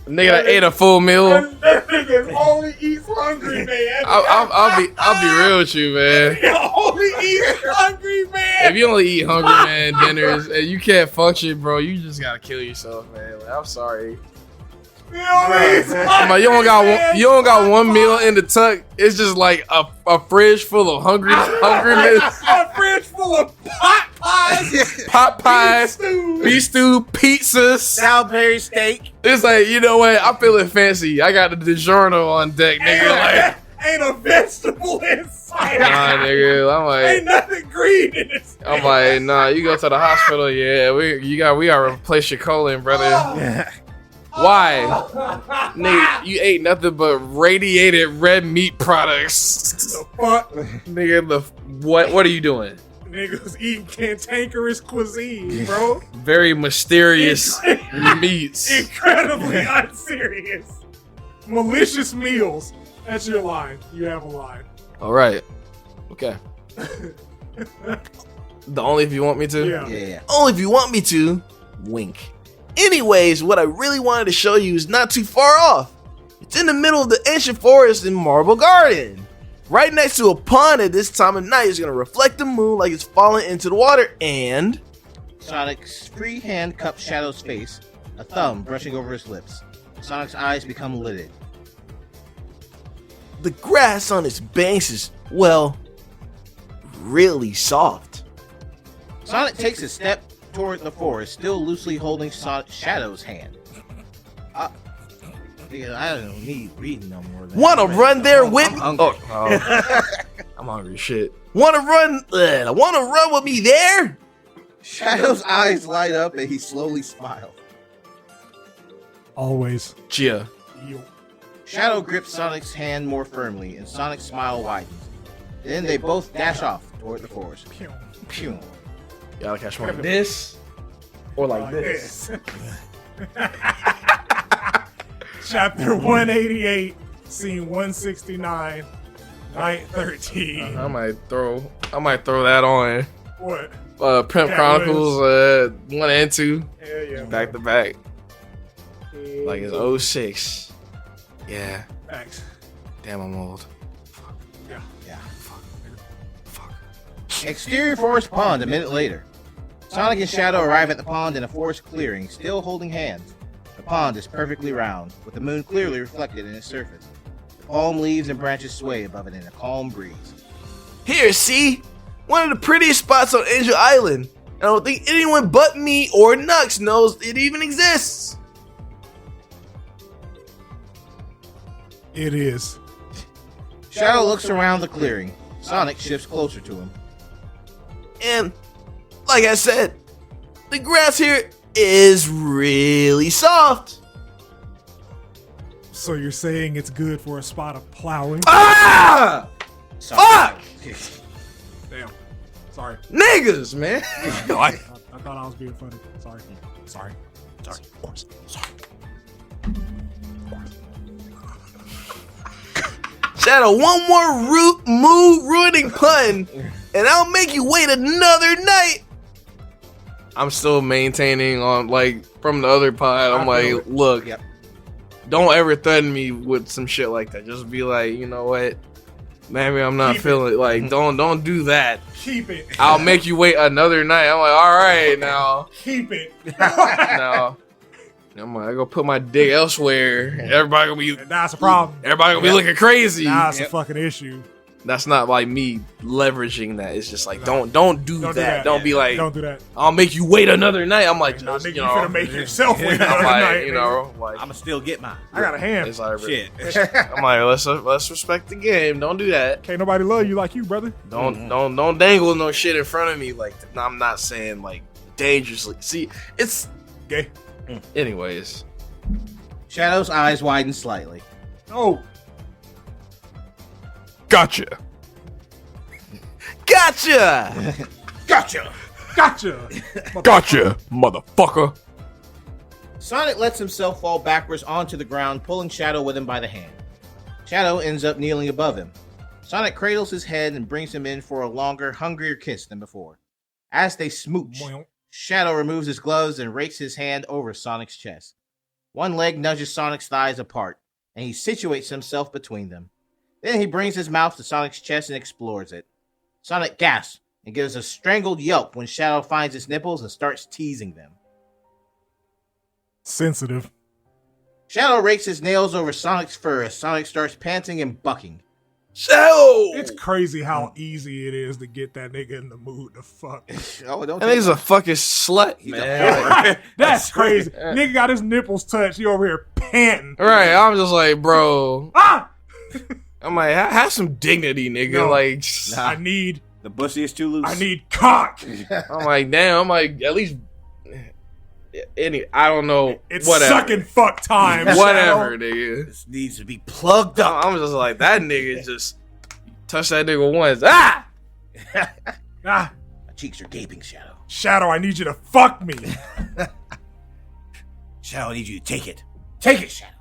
A nigga that ate a full meal. That nigga only eats hungry, man. I'll be real with you, man. He only eats hungry, man. If you only eat hungry man dinners and you can't function, bro, you just gotta kill yourself, man. Like, I'm sorry. He only eats I'm like, hungry, you don't got one meal in the tuck. It's just like a fridge full of hungry men. A fridge full of pot pies. Pot pies, Stew. beef stew, pizzas. Salisbury steak. It's like, you know what? I'm feeling fancy. I got the DiGiorno on deck, nigga. Like, Ain't a vegetable inside. nah, nigga. I'm Ain't like, nothing green in this. nah. You go to the hospital, yeah. We gotta replace your colon, brother. Why? Nigga, you ate nothing but radiated red meat products. Fuck. Nigga, what are you doing? Niggas eating cantankerous cuisine, bro. Very mysterious meats. Incredibly unserious. Malicious meals. That's your line. You have a line. All right. Okay. The only if you want me to? Yeah. Only if you want me to. Wink. Anyways, what I really wanted to show you is not too far off. It's in the middle of the ancient forest in Marble Garden. Right next to a pond at this time of night is going to reflect the moon like it's falling into the water, and Sonic's free hand cups Shadow's face, a thumb brushing over his lips. Sonic's eyes become lidded. the grass on its banks is, well, really soft. Sonic takes a step toward the forest, still loosely holding Shadow's hand. I don't need reading no more. Wanna run there with me? I'm I'm hungry shit. Wanna run with me there? Shadow's eyes light up and he slowly smiles. Always. Chia. Shadow grips Sonic's hand more firmly, and Sonic's smile widens. Then they both dash off toward the forest. Pew. Pew. Y'all catch one like this or like this. Chapter 188, scene 169, night 13. I might throw that on. What? Pimp That Chronicles 1 and 2 Hell yeah. back to back. Like it's 06. Yeah. Thanks. Damn, I'm old. Yeah. Fuck. Exterior forest pond a minute later. Sonic and Shadow arrive at the pond in a forest clearing, still holding hands. The pond is perfectly round, with the moon clearly reflected in its surface. The palm leaves and branches sway above it in a calm breeze. Here, see? One of the prettiest spots on Angel Island. I don't think anyone but me or Nux knows it even exists. It is. Shadow looks around the clearing. Sonic shifts closer to him. And, like I said, the grass here is really soft. So you're saying it's good for a spot of plowing? Ah! Fuck! Damn. Sorry. Niggas, man. I thought I was being funny. Sorry. Sorry. Of course. Sorry. Shadow, one more mood ruining pun, and I'll make you wait another night. I'm still maintaining on, like, from the other pod. I'm like, look, don't ever threaten me with some shit like that. Just be like, you know what? Maybe I'm not feeling it. Like, don't do that. Keep it. I'll make you wait another night. I'm like, all right, now. Keep it. Now. I'm like, I go put my dick elsewhere. Everybody gonna be. That's a problem. Everybody gonna be looking crazy. That's a fucking issue. That's not like me leveraging that. It's just like, don't do that. Don't be like, don't do that. I'll make you wait another night. I'm like, Nah, just, nigga, you you know, finna make yourself wait another I'm like, night. you know, like, I'ma still get mine. I got a hand. it's like, Shit. I'm like, let's respect the game. Don't do that. Can't nobody love you like you, brother. Don't dangle no shit in front of me. Like, I'm not saying like dangerously. See, it's Gay. anyways. Shadow's eyes widen slightly. Oh. Gotcha. Gotcha! Gotcha. Gotcha, motherfucker. Sonic lets himself fall backwards onto the ground, pulling Shadow with him by the hand. Shadow ends up kneeling above him. Sonic cradles his head and brings him in for a longer, hungrier kiss than before. As they smooch, Shadow removes his gloves and rakes his hand over Sonic's chest. One leg nudges Sonic's thighs apart, and he situates himself between them. Then he brings his mouth to Sonic's chest and explores it. Sonic gasps and gives a strangled yelp when Shadow finds his nipples and starts teasing them. Sensitive. Shadow rakes his nails over Sonic's fur as Sonic starts panting and bucking. Shadow! It's crazy how easy it is to get that nigga in the mood to fuck. Oh, don't That nigga's a fucking slut, man. That's crazy. Nigga got his nipples touched. He over here panting. Right, I'm just like, bro. Ah! I'm like, have some dignity, nigga. No. Like, I need The pussy is too loose. I need cock. I'm like, damn. I'm like, at least I don't know. It's whatever. sucking fuck time. Whatever, Shadow. nigga. This needs to be plugged up. I'm just like, that nigga just touch that nigga once. Ah! Ah, My cheeks are gaping, Shadow. Shadow, I need you to fuck me. Shadow, I need you to take it. Take it, Shadow.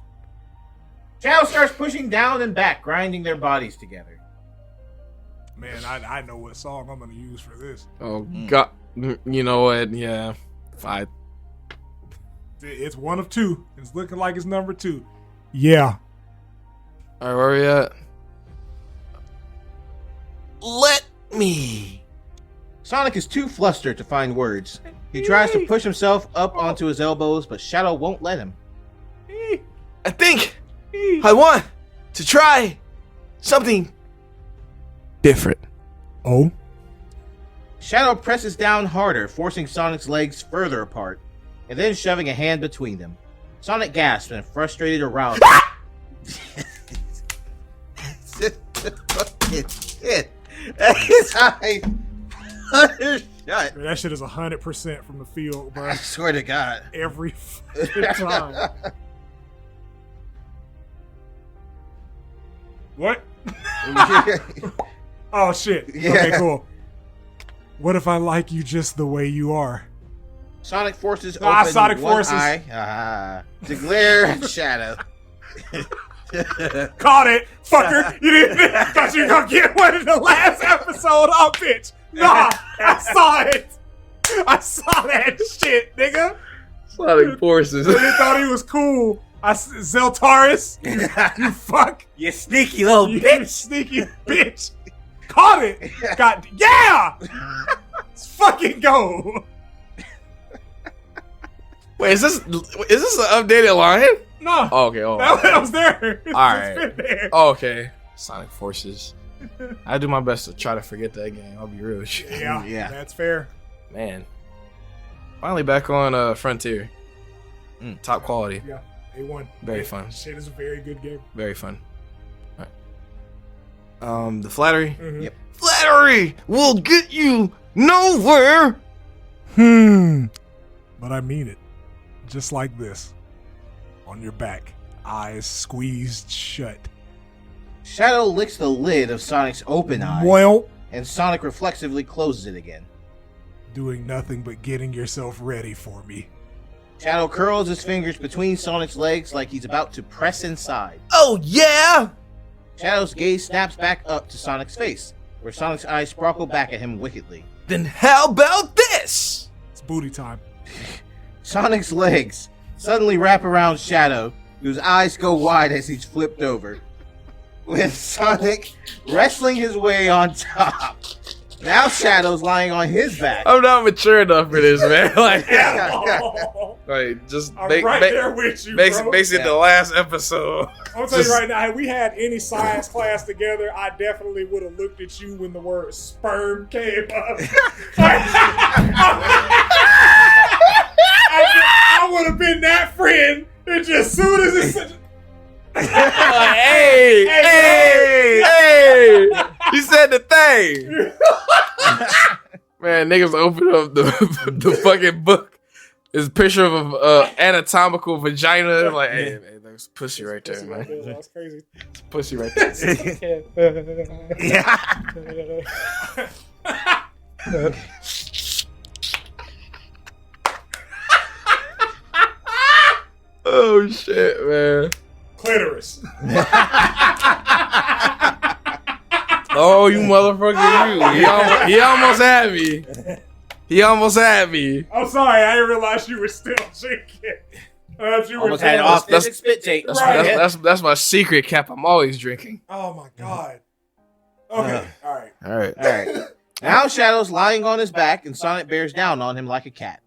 Shadow starts pushing down and back, grinding their bodies together. Man, I know what song I'm gonna use for this. Oh, God. You know what? Yeah. Fine. It's one of two. It's looking like it's number 2. Yeah. All right, where we at? Let me. Sonic is too flustered to find words. He tries to push himself up onto his elbows, but Shadow won't let him. I think I want to try something different. Oh? Shadow presses down harder, forcing Sonic's legs further apart, and then shoving a hand between them. Sonic gasps in frustrated arousal. Fucking shit. His eye. Shut. Man, that shit is 100% from the field, bro. I swear to God. Every fucking time. What? Oh, shit. Yeah. Okay, cool. What if I like you just the way you are? Sonic forces Ah, open Sonic one forces. eye to glare at Shadow. Caught it, fucker. You didn't thought you were gonna get one in the last episode. Oh, bitch. Nah, I saw it. I saw that shit, nigga. Sonic forces. They thought he was cool. ZELTARIS, you fuck. You sneaky little You bitch. sneaky bitch. Caught it. God, yeah. Let's fucking go. Wait, is this an updated line? No. Oh, okay. Oh, That was there. It's right. been there. oh, okay. Sonic forces. I do my best to try to forget that game. I'll be real with you. Yeah, Yeah. that's fair. Man. Finally back on Frontier. Top quality. Yeah, A1. Very fun. Shit is a very good game. Very fun. All right. The flattery. Mhm. Yep. Flattery will get you nowhere. But I mean it. Just like this. On your back. Eyes squeezed shut. Shadow licks the lid of Sonic's open eye, Well, and Sonic reflexively closes it again. doing nothing but getting yourself ready for me. Shadow curls his fingers between Sonic's legs like he's about to press inside. Oh, yeah. Shadow's gaze snaps back up to Sonic's face, where Sonic's eyes sparkle back at him wickedly. Then how about this? It's booty time. Sonic's legs suddenly wrap around Shadow, whose eyes go wide as he's flipped over, with Sonic wrestling his way on top. Now Shadow's lying on his back. I'm not mature enough for this, man. Like, Oh, like just I'm make, right make, there with you, makes bro. it the last episode. I'm gonna tell you right now, if we had any science class together, I definitely would have looked at you when the word sperm came up. I would have been that friend that just soon as it's Hey, you said the thing. Man, niggas open up the fucking book. It's a picture of a anatomical vagina. Like, hey, there's pussy right there, man. That's crazy. It's pussy right there. Oh shit, man. Clitoris. Oh, you motherfucker, you. He almost had me. He almost had me. I'm sorry, I didn't realize you were still drinking. You Almost were had an drinking. authentic spit take. That's my secret cap. I'm always drinking. Oh my god. Okay, all right. All right. Alright. Now Shadow's lying on his back, and Sonic bears down on him like a cat.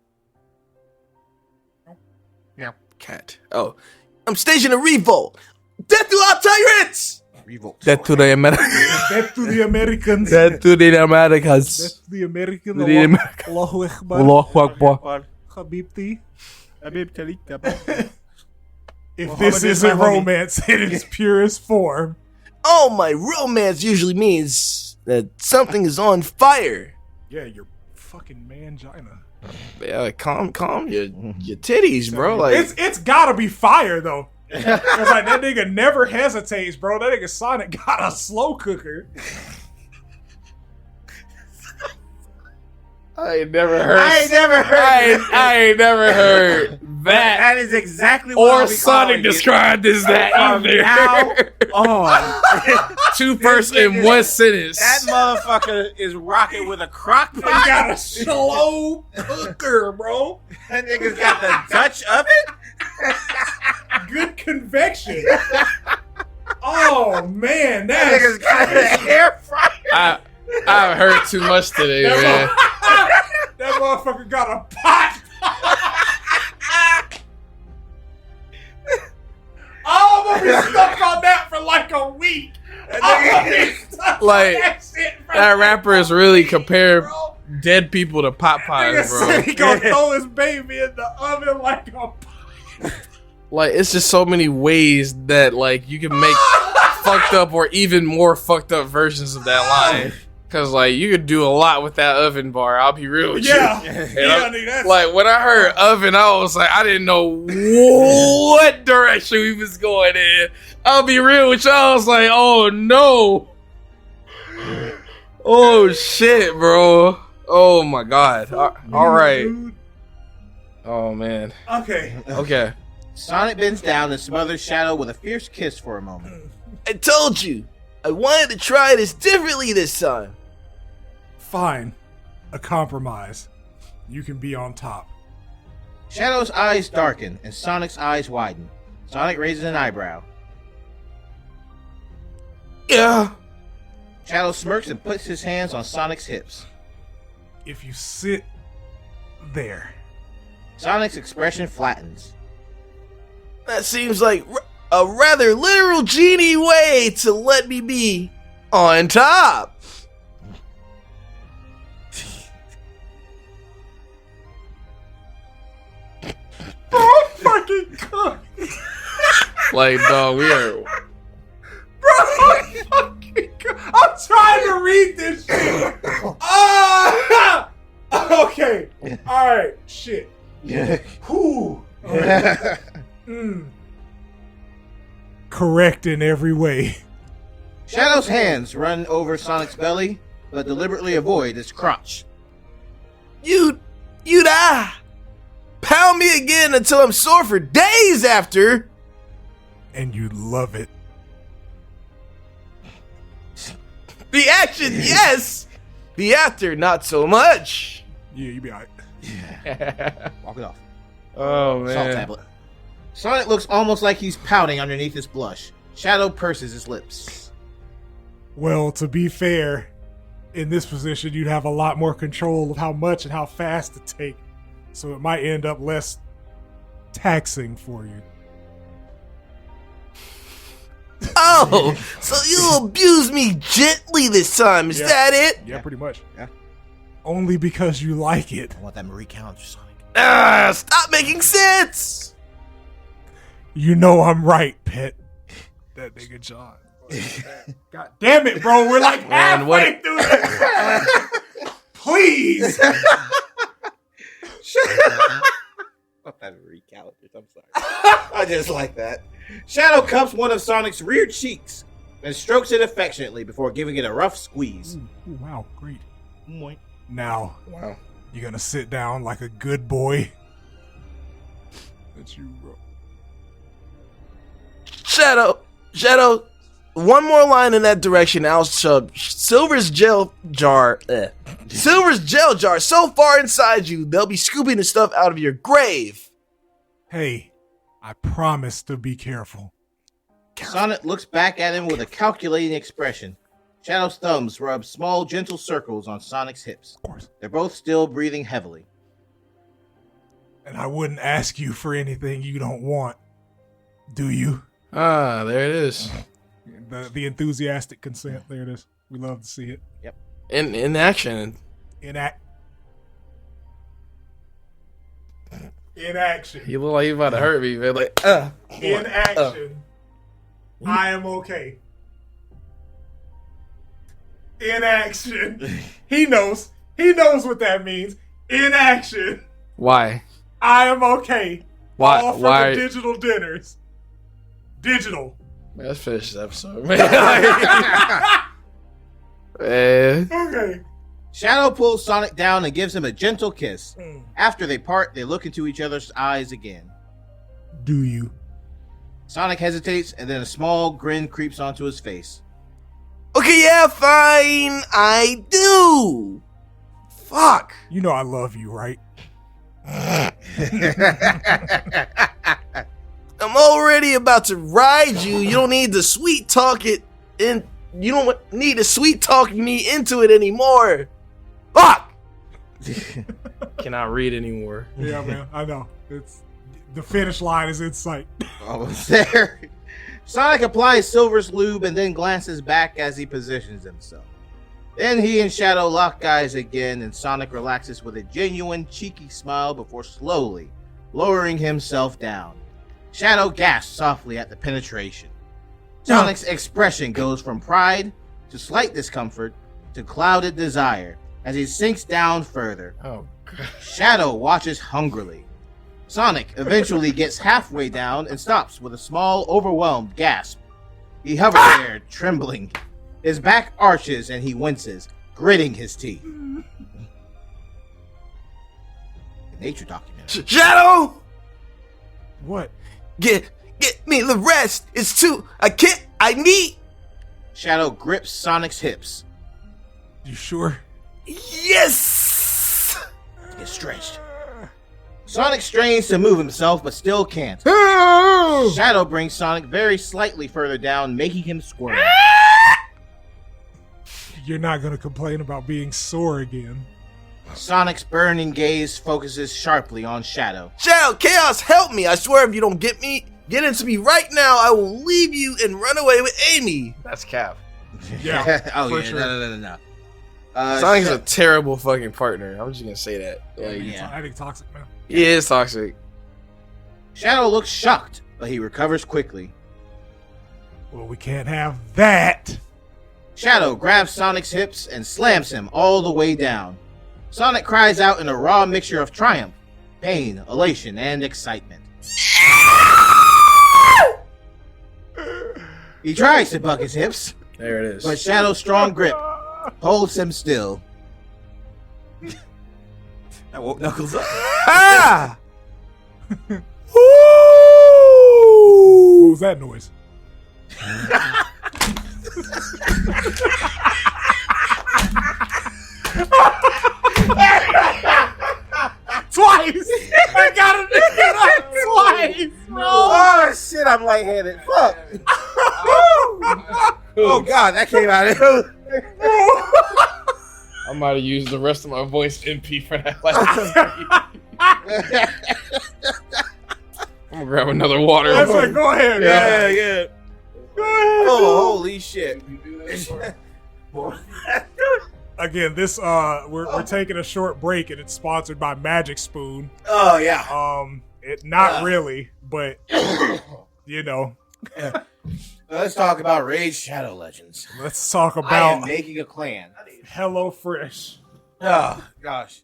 Cat. Oh, I'm staging a revolt. Death to our tyrants. Revolt. Death to the Americans. Death to the Americans. Death to the Americans. Death to the Americans. To the Americans. Allahu Akbar. Allahu Akbar. Habibti. If this isn't romance in its purest form. Oh, my romance usually means that something is on fire. Yeah, your fucking mangina. Yeah, calm your titties, bro. Like It's gotta be fire though. Cause like that nigga never hesitates, bro. That nigga Sonic got a slow cooker. I ain't never heard. I ain't never heard. I ain't never heard that. That is exactly what Or I'll be Sonic calling it. described as that From either. now on. Two first in one sentence. That motherfucker is rocking with a crock He pot. got a slow cooker, bro. That nigga's got the Dutch oven. Good convection. Oh man, That nigga's that's got an air fryer. I've heard too much today, man. that motherfucker got a pot. I'm gonna be stuck on that for like a week. I'm gonna be stuck Like, on that shit for That like rapper a is really week, compared bro. dead people to pot Nigga pies, said bro. he gonna throw his baby in the oven like a Like, it's just so many ways that, like, you can make fucked up or even more fucked up versions of that line. Cause, like, you could do a lot with that oven bar. I'll be real with yeah. you. Yeah, nigga, that's Like, when I heard oven, I was like, I didn't know what direction we was going in. I'll be real with you. I was like, oh, no. Oh, shit, bro. Oh, my God. All right. dude. Oh, man. Okay. Okay. Sonic bends down and smothers Shadow with a fierce kiss for a moment. I told you. I wanted to try this differently this time. Fine. A compromise. You can be on top. Shadow's eyes darken and Sonic's eyes widen. Sonic raises an eyebrow. Yeah. Shadow smirks and puts his hands on Sonic's hips. If you sit there. Sonic's expression flattens. That seems like a rather literal genie way to let me be on top. Bro, fucking cooked. Like, dog, we are. Bro, fucking cooked. I'm trying to read this shit. Ah! Okay. Alright. Shit. Whew. Alright. Correct in every way. Shadow's hands run over Sonic's belly, but deliberately avoid its crotch. You'd pound me again until I'm sore for days after. And you love it. The action, yes. The after, not so much. Yeah, you be alright. Walk it off. Oh, Salt man. tablet. Sonic looks almost like he's pouting underneath his blush. Shadow purses his lips. Well, to be fair, in this position, you'd have a lot more control of how much and how fast to take. So it might end up less taxing for you. Oh, so you'll abuse me gently this time. Is Yeah. that it? Yeah, pretty much. Yeah. Only because you like it. I want that Marie Callender's Sonic. Ah, stop making sense. You know I'm right, pet. That nigga John. God damn it, bro. We're like Man, halfway through this. Please. Fuck that Marie Callender's. I'm sorry. I just like that. Shadow cups one of Sonic's rear cheeks and strokes it affectionately before giving it a rough squeeze. Ooh, wow, great. Moink. Now, Wow. you're gonna sit down like a good boy. That's you, bro. Shadow, one more line in that direction. I'll shove Silver's gel jar. Silver's gel jar so far inside you, they'll be scooping the stuff out of your grave. Hey, I promise to be careful. Sonic looks back at him with a calculating expression. Shadow's thumbs rub small, gentle circles on Sonic's hips. Of course. They're both still breathing heavily. And I wouldn't ask you for anything you don't want. Do you? Ah, there it is. The enthusiastic consent. There it is. We love to see it. In action. In action. You look like you about to hurt me, man. Like, In action. I am okay. In action. He knows. He knows what that means. in action. Why? I am okay. Why? All from Why? the digital dinners. Digital. Man, let's finish this episode, man. Man. Okay. Shadow pulls Sonic down and gives him a gentle kiss. After they part, they look into each other's eyes again. Do you? Sonic hesitates, and then a small grin creeps onto his face. Okay, yeah, fine. I do. Fuck. You know I love you, right? I'm already about to ride you. You don't need to sweet talk it in. You don't need to sweet talk me into it anymore. Fuck. Cannot read anymore. Yeah, man. I know. It's the finish line is in sight. Almost there. Sonic applies Silver's lube and then glances back as he positions himself. Then he and Shadow lock eyes again, and Sonic relaxes with a genuine, cheeky smile before slowly lowering himself down. Shadow gasps softly at the penetration. Sonic's expression goes from pride to slight discomfort to clouded desire as he sinks down further. Oh, God. Shadow watches hungrily. Sonic eventually gets halfway down and stops with a small, overwhelmed gasp. He hovers there, trembling. His back arches and he winces, gritting his teeth. Nature documentary. Shadow, What? get me the rest. It's too. I need. Shadow grips Sonic's hips. You sure? Yes. Get stretched. Sonic strains to move himself, but still can't. Shadow brings Sonic very slightly further down, making him squirm. You're not gonna complain about being sore again. Sonic's burning gaze focuses sharply on Shadow. Shadow, Chaos, help me. I swear if you don't get into me right now, I will leave you and run away with Amy. That's Cap. Yeah. Oh, for yeah. sure. No. Sonic's a terrible fucking partner. I'm just gonna say that. Like, Yeah. I think toxic, man. he is toxic. Shadow looks shocked, but he recovers quickly. Well, we can't have that. Shadow grabs Sonic's hips and slams him all the way down. Sonic cries out in a raw mixture of triumph, pain, elation, and excitement. He tries to buck his hips, There it is. but Shadow's strong grip holds him still. I woke Knuckles up. Ah! What was that noise? Twice! I gotta pick it up twice, bro! Oh shit, I'm lightheaded. Fuck. Oh god, that came out. I might have used the rest of my voice MP for that last I'm gonna grab another water. That's right, go ahead, man. Yeah. Go ahead. Oh, holy shit. Again, this we're taking a short break and it's sponsored by Magic Spoon. Oh yeah. It not really, but you know. Let's talk about Raid Shadow Legends. Let's talk I am about making a clan. Hello Fresh. Oh gosh.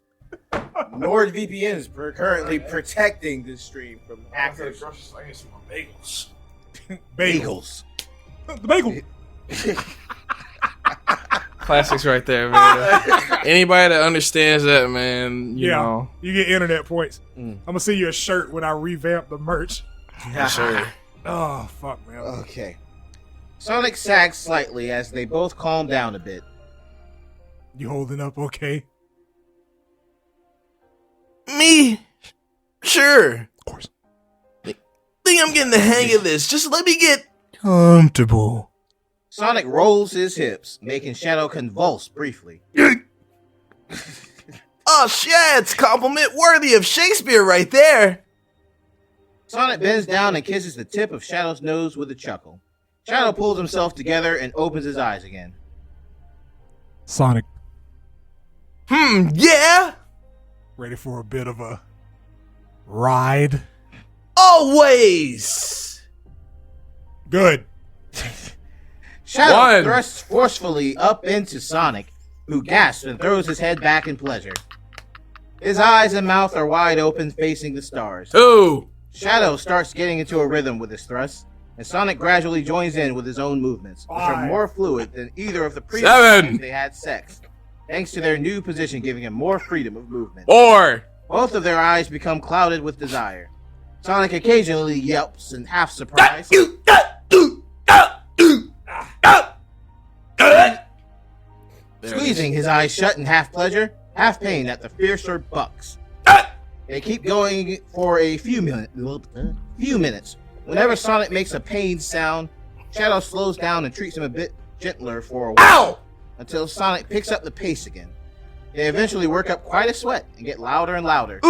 NordVPN is currently protecting this stream from hackers. Bagels. Bagels. The bagel. Classics right there, man. Anybody that understands that, man, you know. You get internet points. I'm gonna see you a shirt when I revamp the merch. For sure. Oh fuck, man. Okay. Sonic sags slightly as they both calm down a bit. You holding up okay? Me? Sure. Of course. Think I'm getting the hang of this. Just let me get comfortable. Sonic rolls his hips, making Shadow convulse briefly. Oh shit, it's compliment worthy of Shakespeare right there. Sonic bends down and kisses the tip of Shadow's nose with a chuckle. Shadow pulls himself together and opens his eyes again. Sonic, Yeah? ready for a bit of a ride? Always. Good. Shadow One. thrusts forcefully up into Sonic, who gasps and throws his head back in pleasure. His eyes and mouth are wide open, facing the stars. 2. Shadow starts getting into a rhythm with his thrusts, and Sonic gradually joins in with his own movements, which are 5. more fluid than either of the previous 7. times they had sex, thanks to their new position giving him more freedom of movement. 4. Both of their eyes become clouded with desire. Sonic occasionally yelps in half surprise, squeezing his eyes shut in half pleasure, half pain at the fiercer bucks. They keep going for a few minutes. Whenever Sonic makes a pained sound, Shadow slows down and treats him a bit gentler for a while, until Sonic picks up the pace again. They eventually work up quite a sweat and get louder and louder,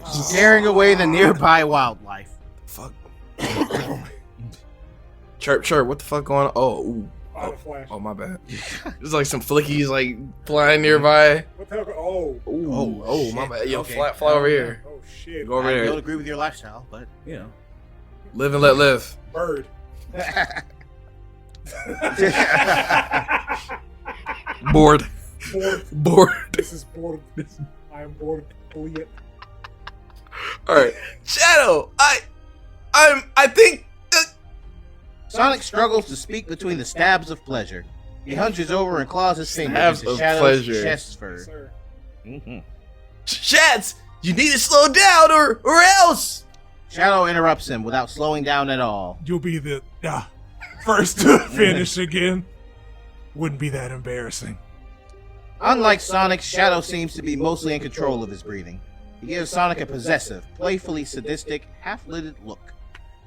scaring away the nearby wildlife. Fuck. Chirp, what the fuck going on? Oh, ooh. Oh, my bad. There's like some flickies like flying nearby. What the hell? Oh. Oh, my shit. bad. Yo, Okay. fly over here. Oh, shit. Go over I there. don't agree with your lifestyle, but you know. Live and let live. Bird. Bored. Bored. This is bored. I am bored. Bleed. All right, Shadow. I think. Sonic struggles to speak between the stabs of pleasure. He hunches over and claws his fingers Stabs into of Shadow's pleasure. chest fur. Sir. Shats, you need to slow down or else. Shadow interrupts him without slowing down at all. You'll be the first to finish again. Wouldn't be that embarrassing. Unlike Sonic, Shadow seems to be mostly in control of his breathing. He gives Sonic a possessive, playfully sadistic, half-lidded look.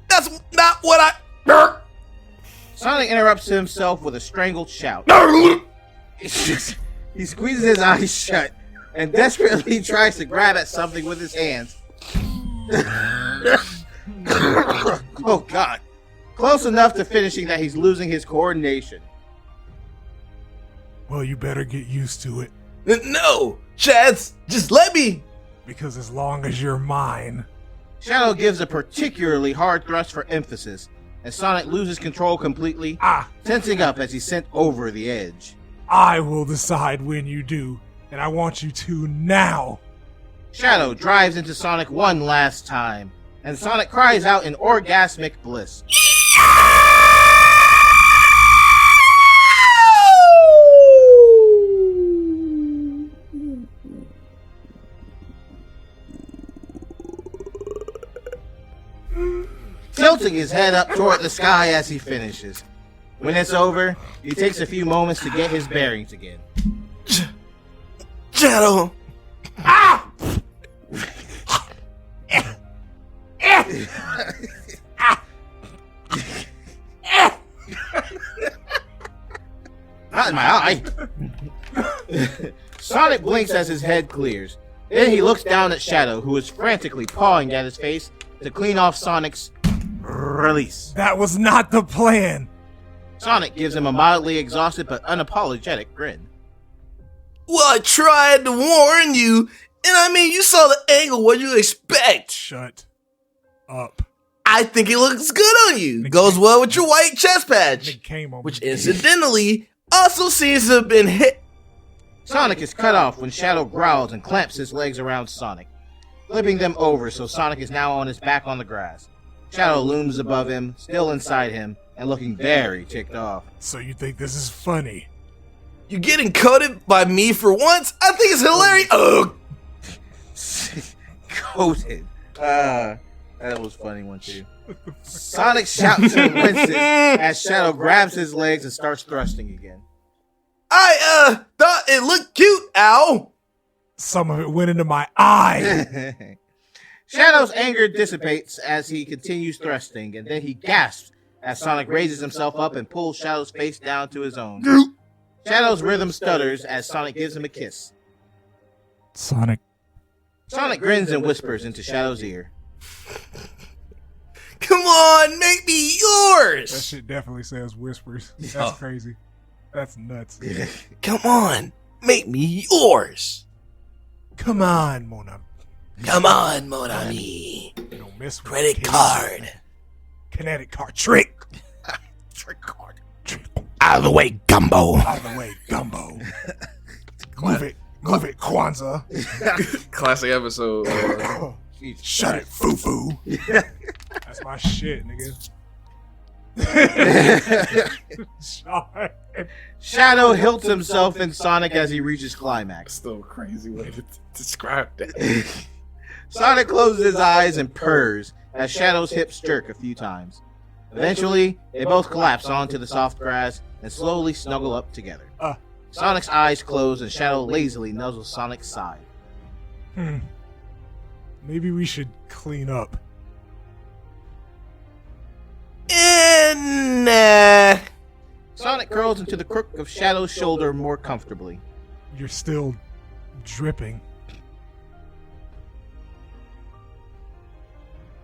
That's not what I. Sonic interrupts himself with a strangled shout. He squeezes his eyes shut and desperately tries to grab at something with his hands. Oh God. Close enough to finishing that he's losing his coordination. Well, you better get used to it, No, Chats, just let me. because as long as you're mine, Shadow gives a particularly hard thrust for emphasis, and Sonic loses control completely, tensing up as he's sent over the edge. I will decide when you do, and I want you to now. Shadow drives into Sonic one last time, and Sonic cries out in orgasmic bliss. Tilting his head up toward the sky as he finishes. When it's over, he takes a few moments to get his bearings again. Shadow. Not in my eye. Sonic blinks as his head clears. Then he looks down at Shadow, who is frantically pawing at his face to clean off Sonic's release. That was not the plan. Sonic gives him a mildly exhausted but unapologetic grin. Well, I tried to warn you, and I mean, you saw the angle. What'd you expect? Shut up. I think it looks good on you. Goes well with your white chest patch, Nick came on which me. incidentally also seems to have been hit. Sonic is cut off when Shadow growls and clamps his legs around Sonic, flipping them over so Sonic is now on his back on the grass. Shadow looms above him, still inside him, and looking very ticked off. So you think this is funny? You getting coated by me for once? I think it's hilarious. Ugh. Coated. That was a funny one too. Sonic shouts and winces as Shadow grabs his legs and starts thrusting again. I thought it looked cute, ow. Some of it went into my eye. Shadow's anger dissipates as he continues thrusting, and then he gasps as Sonic raises himself up and pulls Shadow's face down to his own. Shadow's rhythm stutters as Sonic gives him a kiss. Sonic. Sonic grins and whispers into Shadow's ear. Come on, make me That yours. shit definitely says whispers. That's Yeah. crazy. That's nuts. Come on, make me yours. Come on, Mona. Come on, mon ami. You don't mess with Credit kids. card. Kinetic card. Trick. Trick card. Trick. Out of the way, gumbo. Out of the way, gumbo. Move it, Kwanzaa. Classic episode. Shut it, foo-foo. That's my shit, nigga. Shadow hilts himself in Sonic as he reaches climax. Still a crazy way to describe that. Sonic closes his eyes and purrs as Shadow's hips jerk a few times. Eventually, they both collapse onto the soft grass and slowly snuggle up together. Sonic's eyes close and Shadow lazily nuzzles Sonic's side. Maybe we should clean up. Nah. Sonic curls into the crook of Shadow's shoulder more comfortably. You're still dripping.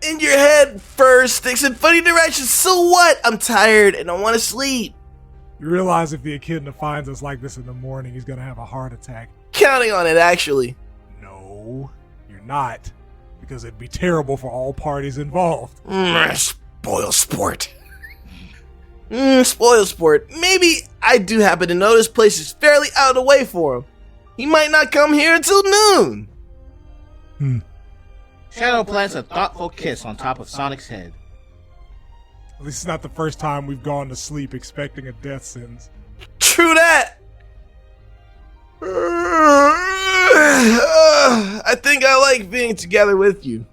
In your head first, sticks in funny directions. So what? I'm tired and I want to sleep. You realize if the echidna finds us like this in the morning, he's gonna have a heart attack. Counting on it, actually. No, you're not. Because it'd be terrible for all parties involved. Spoil sport. Spoil sport. Maybe I do happen to know this place is fairly out of the way for him. He might not come here until noon. Shadow plants a thoughtful kiss on top of Sonic's head. At least it's not the first time we've gone to sleep expecting a death sentence. True that. I think I like being together with you.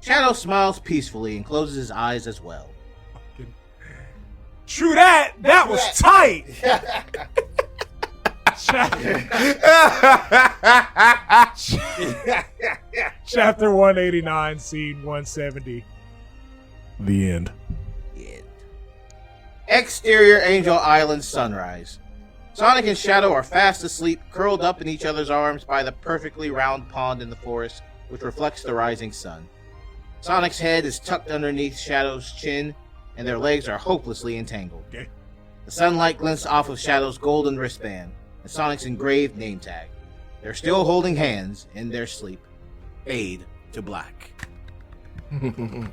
Shadow smiles peacefully and closes his eyes as well. True that! That was tight! Chapter 189, scene 170. The end. Exterior Angel Island sunrise. Sonic and Shadow are fast asleep, curled up in each other's arms by the perfectly round pond in the forest, which reflects the rising sun. Sonic's head is tucked underneath Shadow's chin, and their legs are hopelessly entangled. Okay. The sunlight glints off of Shadow's golden wristband and Sonic's engraved name tag. They're still holding hands in their sleep. Fade to black. Woo!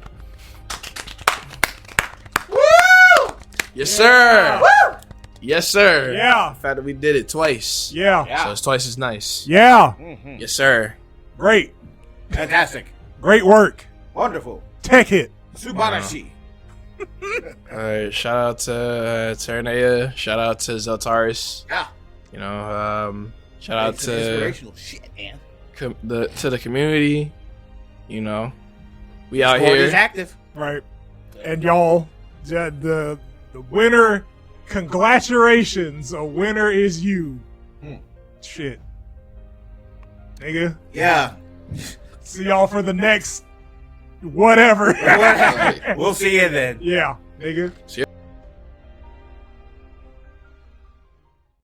Yes, sir. Woo! Yes, sir. Yeah. The fact that we did it twice. Yeah. So it's twice as nice. Yeah. Yes, sir. Great. Fantastic. Great work. Wonderful. Tech hit. Subarashi. Alright, shout out to Terranea. Shout out to ZELTARIS. Yeah. You know, shout out Some to inspirational shit, man. the community. You know, we out Sport is here. active. Right. And y'all, the winner, congratulations. A winner is you. Shit. Nigga. Yeah. See y'all for the next whatever. We'll see you then. Yeah, nigga. See ya.